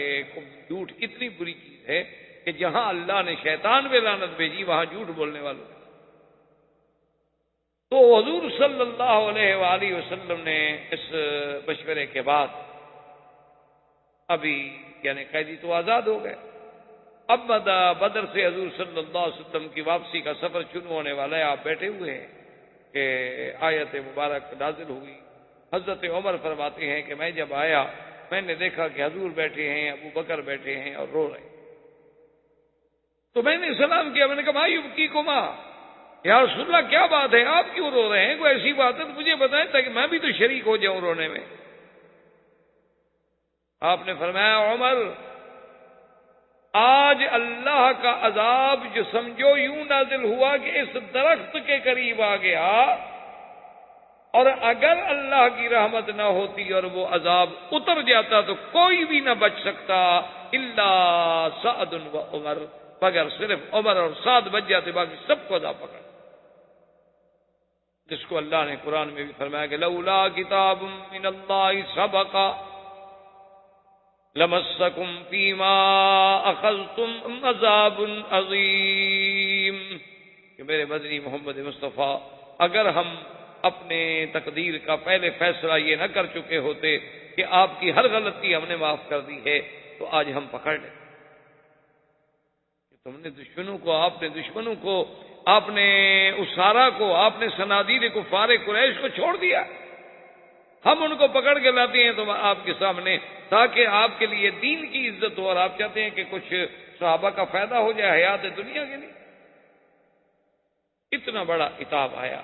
جھوٹ اتنی بری چیز ہے کہ جہاں اللہ نے شیطان پہ لعنت بھیجی وہاں جھوٹ بولنے والوں نے۔ تو حضور صلی اللہ علیہ وآلہ وسلم نے اس مشورے کے بعد ابھی یعنی قیدی تو آزاد ہو گئے، اب بدر سے حضور صلی اللہ علیہ وسلم کی واپسی کا سفر شروع ہونے والا ہے، آپ بیٹھے ہوئے ہیں کہ آیت مبارک نازل ہوئی۔ حضرت عمر فرماتے ہیں کہ میں جب آیا میں نے دیکھا کہ حضور بیٹھے ہیں، ابو بکر بیٹھے ہیں اور رو رہے ہیں، تو میں نے سلام کیا، میں نے کہا ما یبکیکما، یا رسول اللہ کیا بات ہے، آپ کیوں رو رہے ہیں، کوئی ایسی بات ہے تو مجھے بتائیں تاکہ میں بھی تو شریک ہو جاؤں رونے میں۔ آپ نے فرمایا عمر آج اللہ کا عذاب جو سمجھو یوں نازل ہوا کہ اس درخت کے قریب آ گیا، اور اگر اللہ کی رحمت نہ ہوتی اور وہ عذاب اتر جاتا تو کوئی بھی نہ بچ سکتا الا سعد و عمر، مگر صرف عمر اور سعد بچ جاتے، باقی سب کو عذاب پکڑ، جس کو اللہ نے قرآن میں بھی فرمایا کہ لولا کتاب من اللہ سبق لمسکم فیما اخذتم عذاب عظیم، کہ میرے مدنی محمد مصطفیٰ اگر ہم اپنے تقدیر کا پہلے فیصلہ یہ نہ کر چکے ہوتے کہ آپ کی ہر غلطی ہم نے معاف کر دی ہے تو آج ہم پکڑ لیں۔ تم نے دشمنوں کو آپ نے اسارا کو، آپ نے صنادید کفار قریش کو چھوڑ دیا، ہم ان کو پکڑ کے لاتے ہیں تو آپ کے سامنے تاکہ آپ کے لیے دین کی عزت ہو، اور آپ چاہتے ہیں کہ کچھ صحابہ کا فائدہ ہو جائے حیات دنیا کے لیے۔ اتنا بڑا عتاب آیا،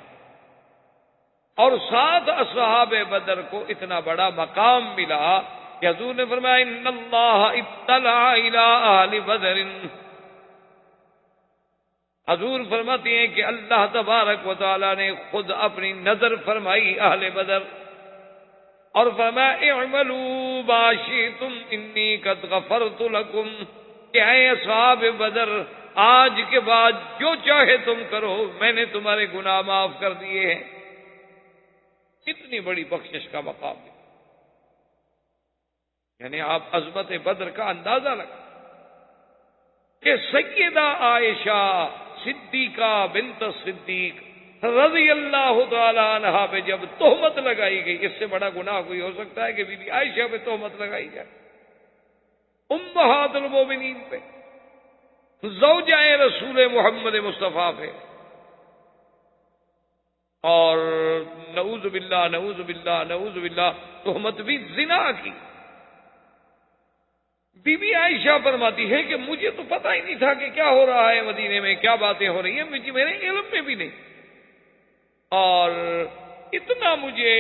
اور ساتھ اصحاب بدر کو اتنا بڑا مقام ملا کہ حضور نے فرمایا ان اللہ اطلع الی اہل بدر، حضور فرماتی ہیں کہ اللہ تبارک و تعالی نے خود اپنی نظر فرمائی اہل بدر اور فرمایا اعملوا ما شئتم انی قد غفرت لکم، کہ اے اصحاب بدر آج کے بعد جو چاہے تم کرو، میں نے تمہارے گناہ معاف کر دیے ہیں۔ اتنی بڑی بخشش کا مقام ہے، یعنی آپ عظمت بدر کا اندازہ لگا کہ سیدہ عائشہ صدیقہ بنت صدیق رضی اللہ تعالی عنہا پہ جب تہمت لگائی گئی، اس سے بڑا گناہ کوئی ہو سکتا ہے کہ بی بی عائشہ پہ تہمت لگائی جائے؟ امہات المومنین پہ، زوجہ رسول محمد مصطفیٰ پہ، اور نعوذ باللہ نعوذ باللہ نعوذ باللہ تہمت بھی زنا کی۔ بی بی عائشہ فرماتی ہے کہ مجھے تو پتہ ہی نہیں تھا کہ کیا ہو رہا ہے مدینے میں، کیا باتیں ہو رہی ہیں، میرے علم میں بھی نہیں، اور اتنا مجھے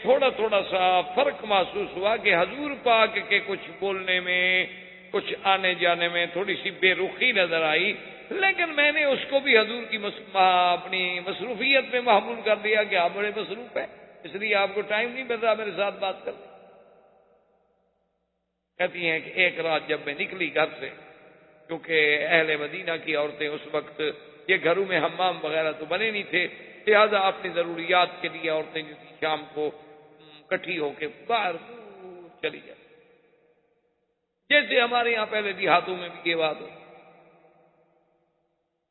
تھوڑا تھوڑا سا فرق محسوس ہوا کہ حضور پاک کے کچھ بولنے میں، کچھ آنے جانے میں تھوڑی سی بے رخی نظر آئی، لیکن میں نے اس کو بھی حضور کی اپنی مصروفیت میں محمول کر دیا کہ آپ بڑے مصروف ہیں، اس لیے آپ کو ٹائم نہیں مل رہا میرے ساتھ بات کرنے۔ کہتی ہیں کہ ایک رات جب میں نکلی گھر سے، کیونکہ اہل مدینہ کی عورتیں اس وقت یہ گھروں میں حمام وغیرہ تو بنے نہیں تھے، لہذا اپنی ضروریات کے لیے عورتیں جو تھی شام کو اکٹھی ہو کے باہر چلی جاتی، جیسے ہمارے یہاں پہلے دیہاتوں میں بھی یہ بات ہو،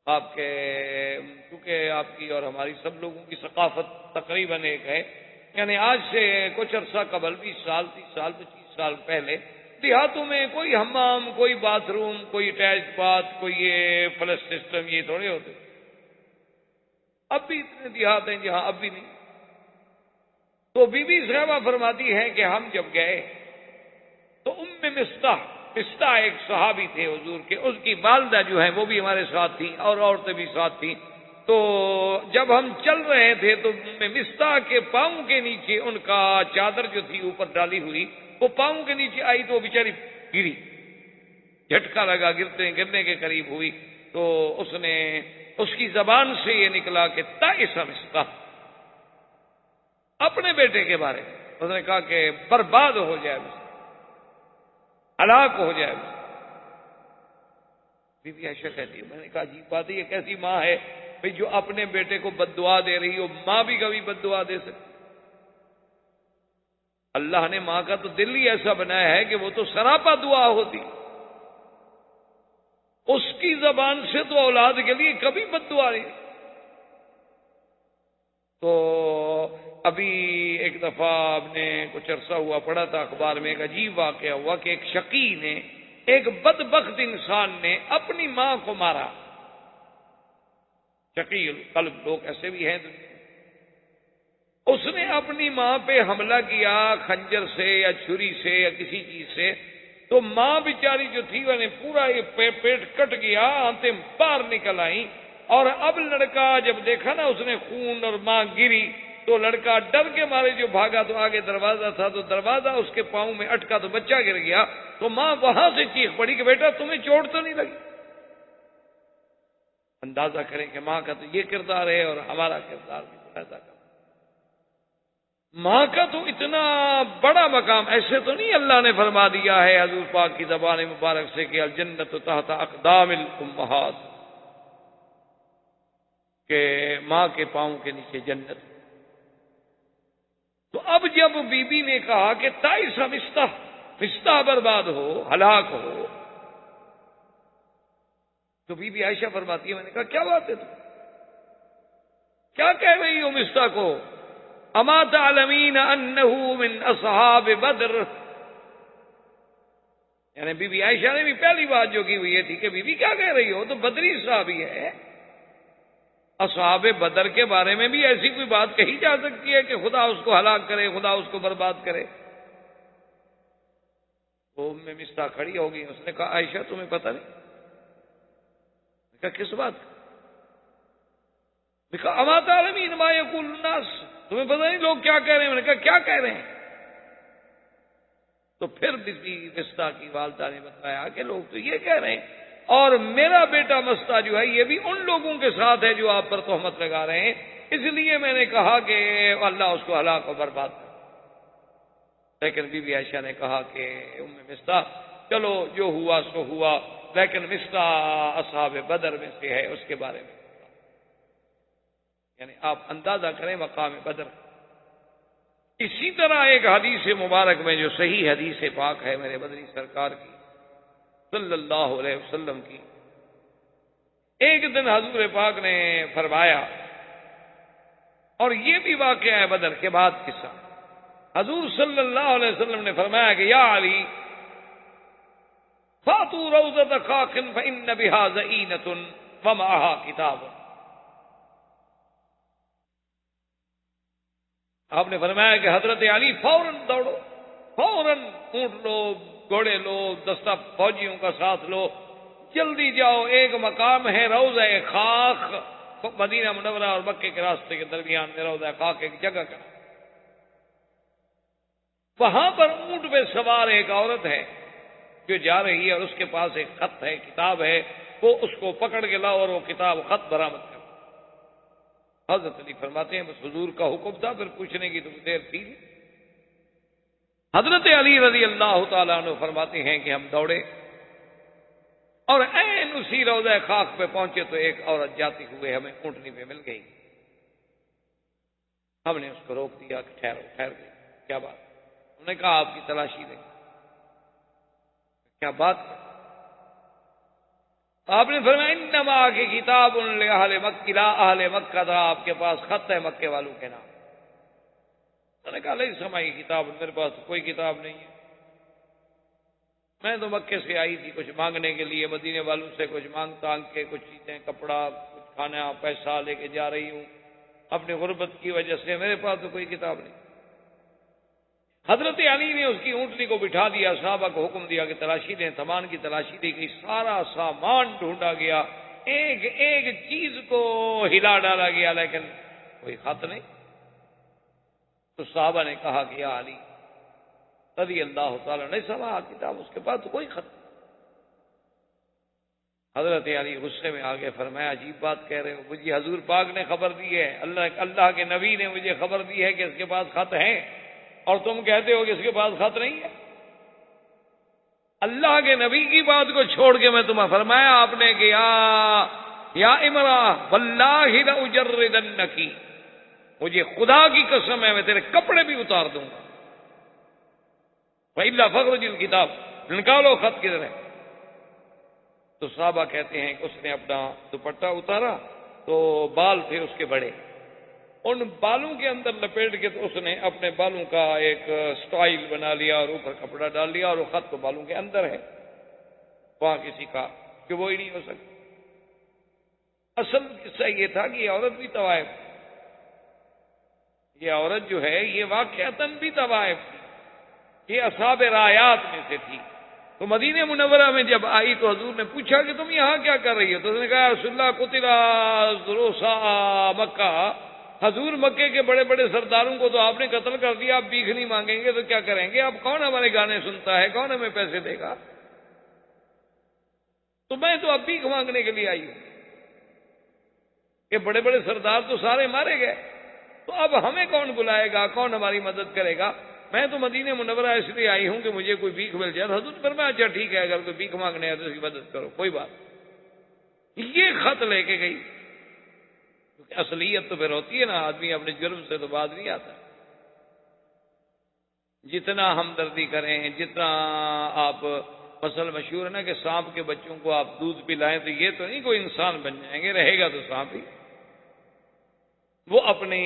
آپ کے کیونکہ آپ کی اور ہماری سب لوگوں کی ثقافت تقریباً ایک ہے، یعنی آج سے کچھ عرصہ قبل 20 سال 30 سال 25 سال پہلے دیہاتوں میں کوئی حمام، کوئی باتھ روم، کوئی اٹیچ باتھ، کوئی یہ فلش سسٹم یہ تھوڑے ہوتے۔ اب بھی اتنے دیہات ہیں جہاں اب بھی نہیں۔ تو بی بی صاحبہ فرماتی ہیں کہ ہم جب گئے تو مستح ایک صحابی تھے حضور کے، اس کی والدہ جو ہے وہ بھی ہمارے ساتھ تھیں اور عورتیں بھی ساتھ تھیں۔ تو جب ہم چل رہے تھے تو مستح کے پاؤں کے نیچے ان کا چادر جو تھی اوپر ڈالی ہوئی وہ پاؤں کے نیچے آئی تو وہ بیچاری گری، جھٹکا لگا، گرنے کے قریب ہوئی، تو اس کی زبان سے یہ نکلا کہ تائس مستح، اپنے بیٹے کے بارے میں اس نے کہا کہ برباد ہو جائے، ہلاک ہو جائے۔ بی بی عائشہ کہتی ہے، میں نے کہا عجیب بات ہے، یہ کیسی ماں ہے بھئی جو اپنے بیٹے کو بد دعا دے رہی ہو؟ ماں بھی کبھی بد دعا دے سکتی؟ اللہ نے ماں کا تو دل ہی ایسا بنایا ہے کہ وہ تو سراپا دعا ہوتی، اس کی زبان سے تو اولاد کے لیے کبھی بد دعا نہیں۔ تو ابھی ایک دفعہ آپ نے کچھ عرصہ ہوا پڑھا تھا اخبار میں، ایک عجیب واقعہ ہوا کہ ایک شقی نے، ایک بدبخت انسان نے اپنی ماں کو مارا۔ شقی القلب لوگ ایسے بھی ہیں دنیا، اس نے اپنی ماں پہ حملہ کیا خنجر سے یا چھری سے یا کسی چیز سے، تو ماں بیچاری جو تھی وہ نے پورا یہ پیٹ کٹ گیا، آنتیں باہر نکل آئیں، اور اب لڑکا جب دیکھا نا اس نے خون اور ماں گری تو لڑکا ڈر کے مارے جو بھاگا، تو آگے دروازہ تھا تو دروازہ اس کے پاؤں میں اٹکا تو بچہ گر گیا، تو ماں وہاں سے چیخ پڑی کہ بیٹا تمہیں چوٹ تو نہیں لگی؟ اندازہ کریں کہ ماں کا تو یہ کردار ہے اور ہمارا کردار بھی ایسا کرتا۔ ماں کا تو اتنا بڑا مقام، ایسے تو نہیں اللہ نے فرما دیا ہے حضور پاک کی زبان مبارک سے کہ الجنت تحت اقدام الامہات، کہ ماں کے پاؤں کے نیچے جنت۔ تو اب جب بی بی نے کہا کہ تائس مستح برباد ہو، ہلاک ہو، تو بی بی عائشہ فرماتی ہے، میں نے کہا کیا بات ہے تم کیا کہہ رہی ہو مستح کو؟ اما تعلمین انہ من اصحاب بدر، یعنی بی بی عائشہ نے بھی پہلی بات جو کی وہ یہ تھی کہ بی بی کیا کہہ رہی ہو، تو بدری صحابی ہے، اصحاب بدر کے بارے میں بھی ایسی کوئی بات کہی جا سکتی ہے کہ خدا اس کو ہلاک کرے، خدا اس کو برباد کرے؟ وہ میں مستح کھڑی ہو گئی، اس نے کہا عائشہ تمہیں پتہ نہیں؟ میں کہا کس بات کا؟ کہا اما تعلمین ما یقول الناس، تمہیں پتہ نہیں لوگ کیا کہہ رہے ہیں؟ میں نے کہا کیا کہہ رہے ہیں؟ تو پھر بی بی مستح کی والدہ نے بتایا کہ لوگ تو یہ کہہ رہے ہیں اور میرا بیٹا مستہ جو ہے یہ بھی ان لوگوں کے ساتھ ہے جو آپ پر تہمت لگا رہے ہیں، اس لیے میں نے کہا کہ اللہ اس کو ہلاک و برباد کر۔ لیکن بی بی عائشہ نے کہا کہ ام مستہ چلو جو ہوا سو ہوا، لیکن مستہ اصحاب بدر میں سے ہے، اس کے بارے میں یعنی آپ اندازہ کریں مقام بدر۔ اسی طرح ایک حدیث مبارک میں جو صحیح حدیث پاک ہے میرے بدری سرکار کی صلی اللہ علیہ وسلم کی، ایک دن حضور پاک نے فرمایا، اور یہ بھی واقعہ ہے بدر کے بعد قصہ، حضور صلی اللہ علیہ وسلم نے فرمایا کہ یا علی فاتوا روضۃ خاخ فإن بها زئینۃ ومعها کتاب۔ آپ نے فرمایا کہ حضرت علی فوراً دوڑو، فوراً اونٹ لو، گھوڑے لو، دستہ فوجیوں کا ساتھ لو، جلدی جاؤ، ایک مقام ہے روضہ خاخ، مدینہ منورہ اور مکے کے راستے کے درمیان میں روضہ خاخ ایک جگہ کا، وہاں پر اونٹ پہ سوار ایک عورت ہے جو جا رہی ہے اور اس کے پاس ایک خط ہے، کتاب ہے، وہ اس کو پکڑ کے لاؤ اور وہ کتاب خط برآمد کر۔ حضرت علی فرماتے ہیں بس حضور کا حکم تھا، پھر پوچھنے کی تو دیر تھی۔ حضرت علی رضی اللہ تعالیٰ عنہ فرماتے ہیں کہ ہم دوڑے اور عین اسی روضہ خاک پہ پہنچے تو ایک عورت جاتی ہوئے ہمیں اونٹنی پہ مل گئی۔ ہم نے اس کو روک دیا کہ ٹھہرو، ٹھہر گئی، کیا بات؟ انہوں نے کہا آپ کی تلاشی دیں۔ کیا بات ہے؟ آپ نے فرمایا انما کی کتاب لأہل مکہ لا اہل مکہ تھا، آپ کے پاس خط ہے مکے والوں کے نام۔ میں نے کہا لیس معی کتاب، میرے پاس کوئی کتاب نہیں ہے، میں تو مکے سے آئی تھی کچھ مانگنے کے لیے، مدینے والوں سے کچھ مانگ تانگ کے کچھ چیزیں، کپڑا، کچھ کھانا، پیسہ لے کے جا رہی ہوں، اپنی غربت کی وجہ سے میرے پاس تو کوئی کتاب نہیں۔ حضرت علی نے اس کی اونٹنی کو بٹھا دیا، صحابہ کو حکم دیا کہ تلاشی دیں، سامان کی تلاشی دی گئی، سارا سامان ڈھونڈا گیا، ایک ایک چیز کو ہلا ڈالا گیا، لیکن کوئی خط نہیں۔ تو صحابہ نے کہا کہ یا علی رضی اللہ تعالیٰ نے سما کتاب، اس کے بعد تو کوئی خط نہیں۔ حضرت علی غصے میں آگے فرمایا عجیب بات کہہ رہے ہو، مجھے حضور پاک نے خبر دی ہے، اللہ کے نبی نے مجھے خبر دی ہے کہ اس کے پاس خط ہے، اور تم کہتے ہو کہ اس کے پاس خط نہیں ہے۔ اللہ کے نبی کی بات کو چھوڑ کے میں تمہیں فرمایا آپ نے کہ یا امرا واللہ لأجردنکی، مجھے خدا کی قسم ہے میں تیرے کپڑے بھی اتار دوں گا، وَإِلَّا فَخْرُجِ الْكِتَابِ، نکالو خط کدھر ہے؟ تو صحابہ کہتے ہیں کہ اس نے اپنا دوپٹہ اتارا تو بال تھے اس کے بڑے، ان بالوں کے اندر لپیٹ کے تو اس نے اپنے بالوں کا ایک سٹائل بنا لیا اور اوپر کپڑا ڈال لیا، اور وہ خط تو بالوں کے اندر ہے، وہاں کسی کا کہ وہ ہی نہیں ہو سکتا۔ اصل قصہ یہ تھا کہ یہ عورت بھی طوائف، یہ عورت جو ہے یہ واقعتاً بھی طوائف تھی، یہ اصحاب رایات میں سے تھی۔ تو مدینہ منورہ میں جب آئی تو حضور نے پوچھا کہ تم یہاں کیا کر رہی ہو؟ تو اس نے کہا رسول اللہ قتل ذروسا مکہ، حضور مکے کے بڑے بڑے سرداروں کو تو آپ نے قتل کر دیا، آپ بھیک نہیں مانگیں گے تو کیا کریں گے؟ اب کون ہمارے گانے سنتا ہے، کون ہمیں پیسے دے گا؟ تو میں تو اب بھیک مانگنے کے لیے آئی ہوں، کہ بڑے بڑے سردار تو سارے مارے گئے، تو اب ہمیں کون بلائے گا، کون ہماری مدد کرے گا؟ میں تو مدینہ منورہ اس لیے آئی ہوں کہ مجھے کوئی بھیک مل جائے۔ حضور فرمایا اچھا ٹھیک ہے، اگر کوئی بھیک مانگنے ہے تو اس کی مدد کرو، کوئی بات۔ یہ خط لے کے گئی، اصلیت تو پھر ہوتی ہے نا، آدمی اپنے جرم سے تو باز نہیں آتا۔ جتنا ہمدردی کریں، جتنا آپ، مسئلہ مشہور ہے نا کہ سانپ کے بچوں کو آپ دودھ پلائیں تو یہ تو نہیں کوئی انسان بن جائیں گے، رہے گا تو سانپ ہی، وہ اپنی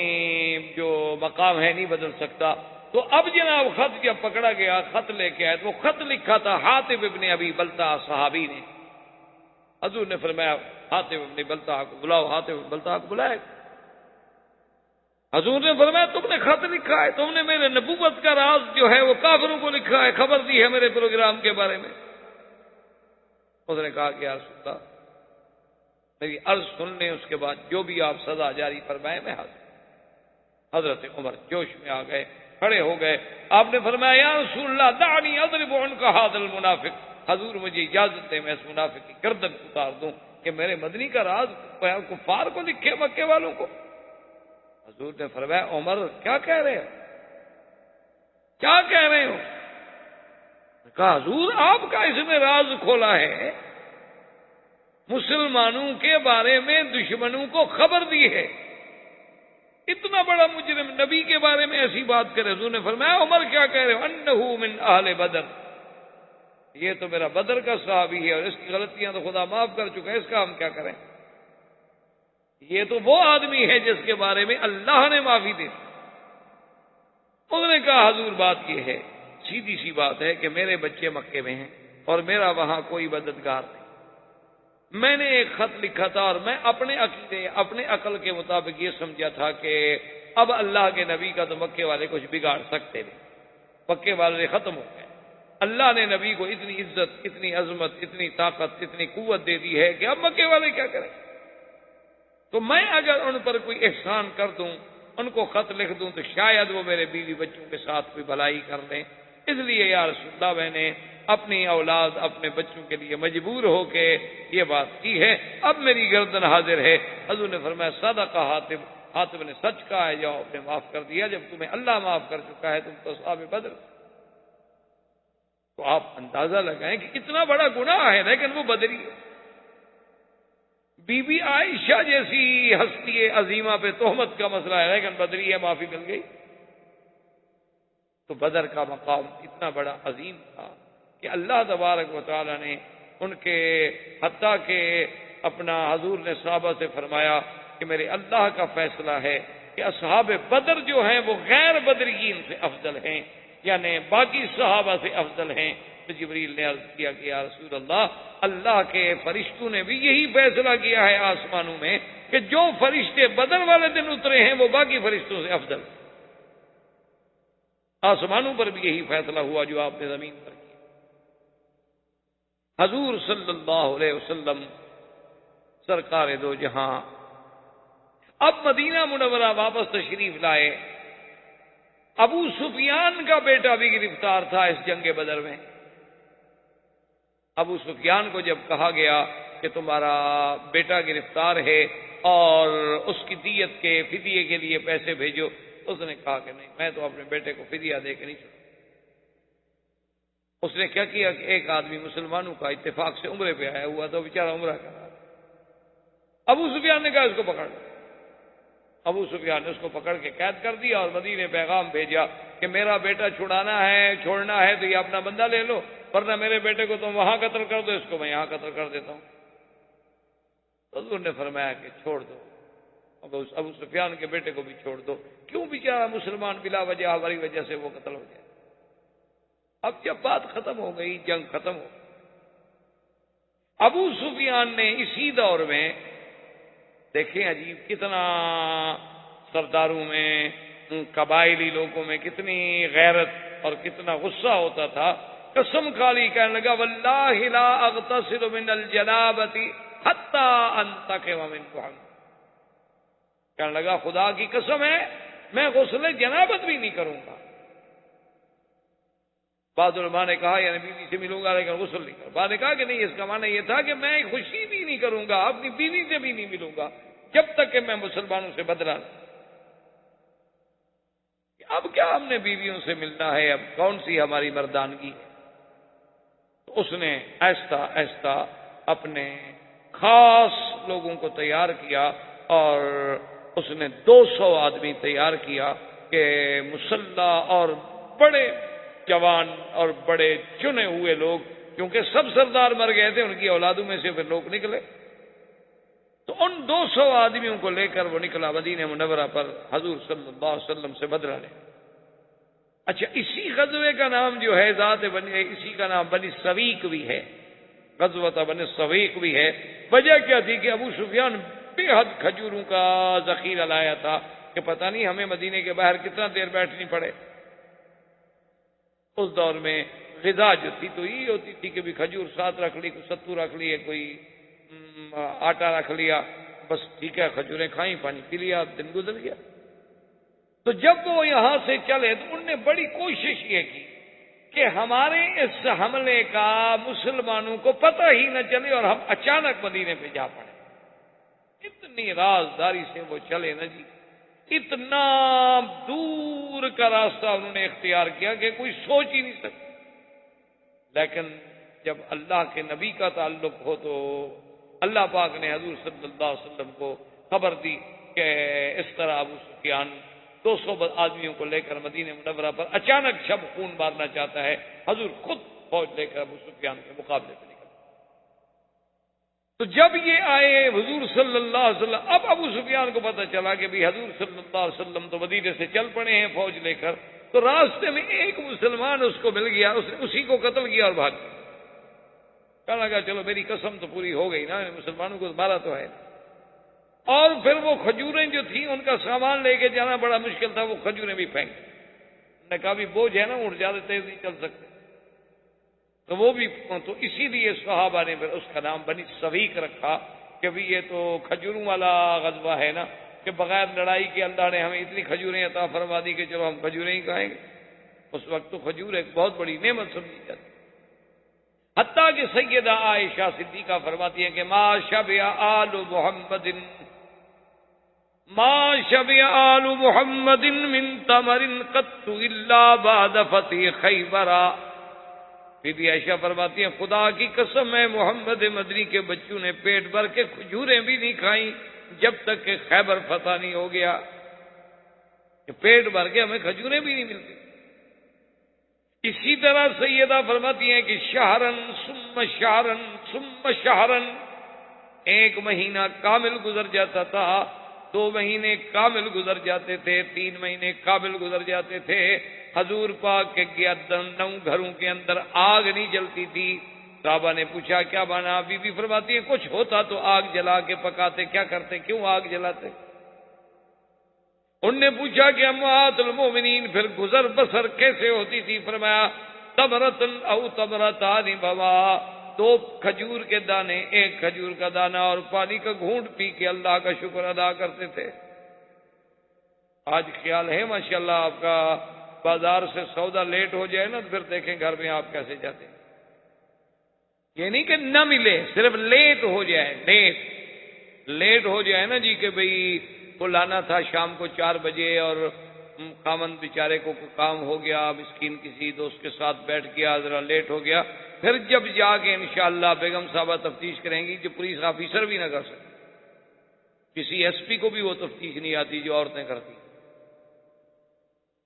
جو مقام ہے نہیں بدل سکتا۔ تو اب جناب خط جب پکڑا گیا، خط لے کے آئے تو وہ خط لکھا تھا حاطب ابن ابی بلتع صحابی نے۔ حضور نے فرمایا حاطب ابن بلتع کو بلاؤ، حاطب ابن بلتع کو بلائے۔ حضور نے فرمایا تم نے خط لکھا ہے، تم نے میرے نبوت کا راز جو ہے وہ کافروں کو لکھا ہے، خبر دی ہے میرے پروگرام کے بارے میں۔ اس نے کہا کہ یا رسول اللہ میری عرض سن لیں، اس کے بعد جو بھی آپ سزا جاری فرمائے میں حاضر۔ حضرت عمر جوش میں آ گئے، کھڑے ہو گئے، آپ نے فرمایا یا رسول اللہ دعنی اضرب عنق ھذا المنافق حضور مجھے اجازت دے میں اس منافق کی گردن اتار دوں کہ میرے مدنی کا راز کفار کو لکھے مکے والوں کو. حضور نے فرمایا عمر کیا کہہ رہے ہو, کیا کہہ رہے ہو؟ کہا حضور آپ کا اس نے راز کھولا ہے, مسلمانوں کے بارے میں دشمنوں کو خبر دی ہے. اتنا بڑا مجرم نبی کے بارے میں ایسی بات کرے. حضور نے فرمایا عمر کیا کہہ رہے ہو؟ انہو من اہل بدر, یہ تو میرا بدر کا صحابی ہے اور اس کی غلطیاں تو خدا معاف کر چکا ہے, اس کا ہم کیا کریں؟ یہ تو وہ آدمی ہے جس کے بارے میں اللہ نے معافی دی. انہوں نے کہا حضور بات یہ ہے, سیدھی سی بات ہے کہ میرے بچے مکے میں ہیں اور میرا وہاں کوئی مددگار نہیں. میں نے ایک خط لکھا تھا اور میں اپنے عقیدے اپنے عقل کے مطابق یہ سمجھا تھا کہ اب اللہ کے نبی کا تو مکے والے کچھ بگاڑ سکتے نہیں, مکے والے ختم ہو گئے. اللہ نے نبی کو اتنی عزت, اتنی عظمت, اتنی طاقت, اتنی قوت دے دی ہے کہ اب مکے والے کیا کریں. تو میں اگر ان پر کوئی احسان کر دوں, ان کو خط لکھ دوں, تو شاید وہ میرے بیوی بچوں کے ساتھ کوئی بھلائی کر لیں. اس لیے یا رسول اللہ میں نے اپنی اولاد اپنے بچوں کے لیے مجبور ہو کے یہ بات کی ہے, اب میری گردن حاضر ہے. حضور نے فرمایا صدق حاتب, حاتب نے سچ کہا ہے, جاؤ آپ نے معاف کر دیا جب تمہیں اللہ معاف کر چکا ہے, تم تو صحابہ بدر. تو آپ اندازہ لگائیں کہ اتنا بڑا گناہ ہے لیکن وہ بدری ہے. بی بی عائشہ جیسی ہستی عظیمہ پہ تہمت کا مسئلہ ہے لیکن بدری ہے, معافی مل گئی. تو بدر کا مقام اتنا بڑا عظیم تھا کہ اللہ تبارک و تعالی نے ان کے حتیٰ کہ اپنا حضور نے صحابہ سے فرمایا کہ میرے اللہ کا فیصلہ ہے کہ اصحاب بدر جو ہیں وہ غیر بدرین سے افضل ہیں, یعنی باقی صحابہ سے افضل ہیں. تو جبریل نے عرض کیا کہ یا رسول اللہ, اللہ کے فرشتوں نے بھی یہی فیصلہ کیا ہے آسمانوں میں کہ جو فرشتے بدر والے دن اترے ہیں وہ باقی فرشتوں سے افضل. آسمانوں پر بھی یہی فیصلہ ہوا جو آپ نے زمین پر کیا. حضور صلی اللہ علیہ وسلم سرکار دو جہاں اب مدینہ منورہ واپس تشریف لائے. ابو سفیان کا بیٹا بھی گرفتار تھا اس جنگ بدر میں. ابو سفیان کو جب کہا گیا کہ تمہارا بیٹا گرفتار ہے اور اس کی دیت کے فدیے کے لیے پیسے بھیجو, اس نے کہا کہ نہیں, میں تو اپنے بیٹے کو فدیہ دے کے نہیں چھوڑوں. اس نے کیا کیا کہ ایک آدمی مسلمانوں کا اتفاق سے عمرے پہ آیا ہوا تو بیچارہ عمرہ کر رہا تھا. ابو سفیان نے کہا اس کو پکڑ لو. ابو سفیان نے اس کو پکڑ کے قید کر دیا اور مدینے پیغام بھیجا کہ میرا بیٹا چھڑانا ہے, چھوڑنا ہے تو یہ اپنا بندہ لے لو, ورنہ میرے بیٹے کو تم وہاں قتل کر دو, اس کو میں یہاں قتل کر دیتا ہوں. حضور نے فرمایا کہ چھوڑ دو, ابو سفیان کے بیٹے کو بھی چھوڑ دو. کیوں بیچارہ مسلمان بلا وجہ ہماری وجہ سے وہ قتل ہو جائے. اب جب بات ختم ہو گئی, جنگ ختم ہو گئی, ابو سفیان نے اسی دور میں دیکھیں عجیب کتنا سرداروں میں, قبائلی لوگوں میں کتنی غیرت اور کتنا غصہ ہوتا تھا. قسم کھالی کہنے لگا واللہ لا اغتسل من الجنابۃ حتی انتقم منکم. کہنے لگا خدا کی قسم ہے میں غسل جنابت بھی نہیں کروں گا. بعض علماء نے کہا یعنی بیوی سے ملوں گا لیکن غسل نہیں کروں. بعد نے کہا کہ نہیں, اس کا معنی یہ تھا کہ میں خوشی بھی نہیں کروں گا, اپنی بیوی سے بھی نہیں ملوں گا جب تک کہ میں مسلمانوں سے بدلا نہ. اب کیا ہم نے بیویوں سے ملنا ہے, اب کون سی ہماری مردانگی ہے. تو اس نے ایسا ایسا اپنے خاص لوگوں کو تیار کیا اور اس نے 200 آدمی تیار کیا کہ مسلح اور بڑے جوان اور بڑے چنے ہوئے لوگ, کیونکہ سب سردار مر گئے تھے, ان کی اولادوں میں سے پھر لوگ نکلے, تو ان 200 آدمیوں کو لے کر وہ نکلا مدینہ منورہ پر حضور صلی اللہ علیہ وسلم سے بدلہ لے. اچھا, اسی غزوے کا نام جو ہے ذات بنی, اسی کا نام بنی سویق بھی ہے, غزوۃ بنی سویق بھی ہے. وجہ کیا تھی کہ ابو سفیان بے حد کھجوروں کا ذخیرہ لایا تھا کہ پتہ نہیں ہمیں مدینے کے باہر کتنا دیر بیٹھنی پڑے. اس دور میں غذا جو تھی تو یہ ہوتی تھی کہ بھی کھجور ساتھ رکھ لی, کوئی ستو رکھ لیے, کوئی آٹا رکھ لیا, بس ٹھیک ہے کھجوریں کھائیں, پانی پی لیا, دن گزر گیا. تو جب وہ یہاں سے چلے تو انہوں نے بڑی کوشش یہ کی کہ ہمارے اس حملے کا مسلمانوں کو پتہ ہی نہ چلے اور ہم اچانک مدینے پہ جا پڑے. اتنی رازداری سے وہ چلے نا جی، اتنا دور کا راستہ انہوں نے اختیار کیا کہ کوئی سوچ ہی نہیں سکتا. لیکن جب اللہ کے نبی کا تعلق ہو تو اللہ پاک نے حضور صلی اللہ علیہ وسلم کو خبر دی کہ اس طرح ابو سفیان 200 آدمیوں کو لے کر مدینہ منورہ پر اچانک شب خون مارنا چاہتا ہے. حضور خود فوج لے کر ابو سفیان کے مقابلے پہ نکل. تو جب یہ آئے حضور صلی اللہ علیہ وسلم، اب ابو سفیان کو پتہ چلا کہ بھی حضور صلی اللہ علیہ وسلم تو مدینے سے چل پڑے ہیں فوج لے کر، تو راستے میں ایک مسلمان اس کو مل گیا، اس نے اسی کو قتل کیا اور بھاگ گیا. کہنے لگا چلو میری قسم تو پوری ہو گئی نا، مسلمانوں کو مارا تو ہے. اور پھر وہ کھجوریں جو تھیں ان کا سامان لے کے جانا بڑا مشکل تھا، وہ کھجوریں بھی پھینک. نے کہا بھی بوجھ ہے نا، اونٹ زیادہ تیز نہیں چل سکتے. تو وہ بھی، تو اسی لیے صحابہ نے پھر اس کا نام بنی سویق رکھا کہ بھی یہ تو کھجوروں والا غزوہ ہے نا، کہ بغیر لڑائی کے اللہ نے ہمیں اتنی کھجوریں عطا فرما دی کہ چلو ہم کھجوریں ہی کھائیں گے. اس وقت تو کھجور ایک بہت بڑی نعمت سمجھی جاتی. حتیٰ کہ سیدہ عائشہ صدیقہ فرماتی ہیں کہ ما شبع آل محمد من تمر قط الا بعد فتح خیبر. بی بی عائشہ فرماتی ہیں خدا کی قسم ہے محمد مدنی کے بچوں نے پیٹ بھر کے کھجوریں بھی نہیں کھائیں جب تک کہ خیبر فتح نہیں ہو گیا، کہ پیٹ بھر کے ہمیں کھجوریں بھی نہیں ملتی. اسی طرح سیدہ فرماتی ہیں کہ شہرن ثم شہرن ثم شہرن، ایک مہینہ کامل گزر جاتا تھا، 2 مہینے کامل گزر جاتے تھے، 3 مہینے کامل گزر جاتے تھے. حضور پاک کے 9 گھروں کے اندر آگ نہیں جلتی تھی. صحابہ نے پوچھا کیا مانا؟ بی بی فرماتی ہے کچھ ہوتا تو آگ جلا کے پکاتے، کیا کرتے، کیوں آگ جلاتے؟ ان نے پوچھا کہ امہات المومنین پھر گزر بسر کیسے ہوتی تھی؟ فرمایا تمرتن او تمرتان بوا، 2 کھجور کے دانے، 1 کھجور کا دانہ اور پانی کا گھونٹ پی کے اللہ کا شکر ادا کرتے تھے. آج خیال ہے ماشاءاللہ آپ کا بازار سے سودا لیٹ ہو جائے نا تو پھر دیکھیں گھر میں آپ کیسے جاتے ہیں. یہ نہیں کہ نہ ملے، صرف لیٹ ہو جائے، لیٹ ہو جائے نا جی، کہ بھئی کو لانا تھا شام کو 4 بجے اور خامند بیچارے کو کام ہو گیا، مسکین کسی دوست کے ساتھ بیٹھ گیا، ذرا لیٹ ہو گیا. پھر جب جا کے انشاءاللہ بیگم صاحبہ تفتیش کریں گی جو پولیس آفیسر بھی نہ کر سکتے، کسی ایس پی کو بھی وہ تفتیش نہیں آتی جو عورتیں کرتی.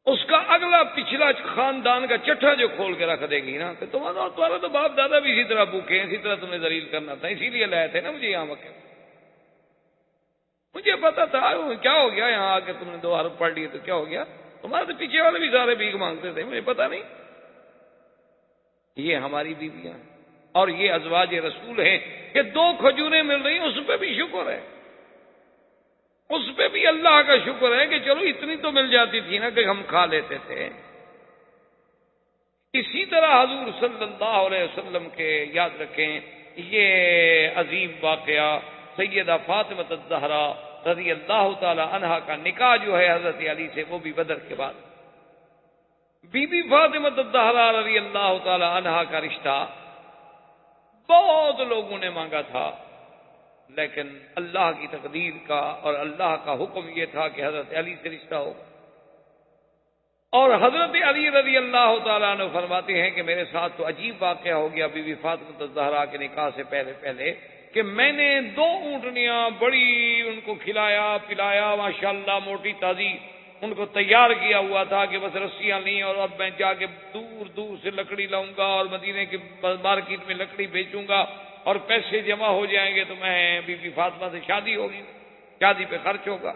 اس کا اگلا پچھلا خاندان کا چٹھا جو کھول کے رکھ دے گی نا کہ تمہارا تو باپ دادا بھی اسی طرح بھوکے ہیں، اسی طرح تمہیں ذلیل کرنا تھا، اسی لیے لائے تھے نا مجھے یہاں وقت. مجھے پتا تھا کیا ہو گیا یہاں آ کے تم نے 2 حرف پڑھ لیے تو کیا ہو گیا، تمہارے تو پیچھے والے بھی سارے بھیک مانگتے تھے، مجھے پتا نہیں. یہ ہماری بیویاں ہیں اور یہ ازواج رسول ہیں کہ 2 کھجوریں مل رہی ہیں، اس پہ بھی شکر ہے، اس پہ بھی اللہ کا شکر ہے کہ چلو اتنی تو مل جاتی تھی نا کہ ہم کھا لیتے تھے. اسی طرح حضور صلی اللہ علیہ وسلم کے یاد رکھیں یہ عظیم واقعہ سیدہ فاطمہ الزہرا رضی اللہ تعالی عنہا کا نکاح جو ہے حضرت علی سے، وہ بھی بدر کے بعد. بی بی فاطمہ الزہرا رضی اللہ تعالی عنہا کا رشتہ بہت لوگوں نے مانگا تھا، لیکن اللہ کی تقدیر کا اور اللہ کا حکم یہ تھا کہ حضرت علی سے رشتہ ہو. اور حضرت علی رضی اللہ تعالیٰ عنہ فرماتے ہیں کہ میرے ساتھ تو عجیب واقعہ ہو گیا بی بی فاطمہ الزہرا کے نکاح سے پہلے کہ میں نے 2 اونٹنیاں بڑی ان کو کھلایا پلایا، ماشاءاللہ موٹی تازی ان کو تیار کیا ہوا تھا کہ بس رسیاں لیں اور اب میں جا کے دور دور سے لکڑی لاؤں گا اور مدینے کی مارکیٹ میں لکڑی بیچوں گا اور پیسے جمع ہو جائیں گے تو میں بی بی فاطمہ سے شادی ہوگی، شادی پہ خرچ ہوگا،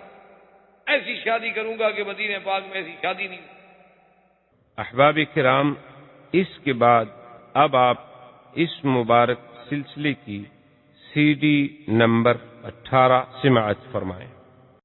ایسی شادی کروں گا کہ مدینہ پاک میں ایسی شادی نہیں. احباب کرام، اس کے بعد اب آپ اس مبارک سلسلے کی CD نمبر 18 سماعت فرمائیں.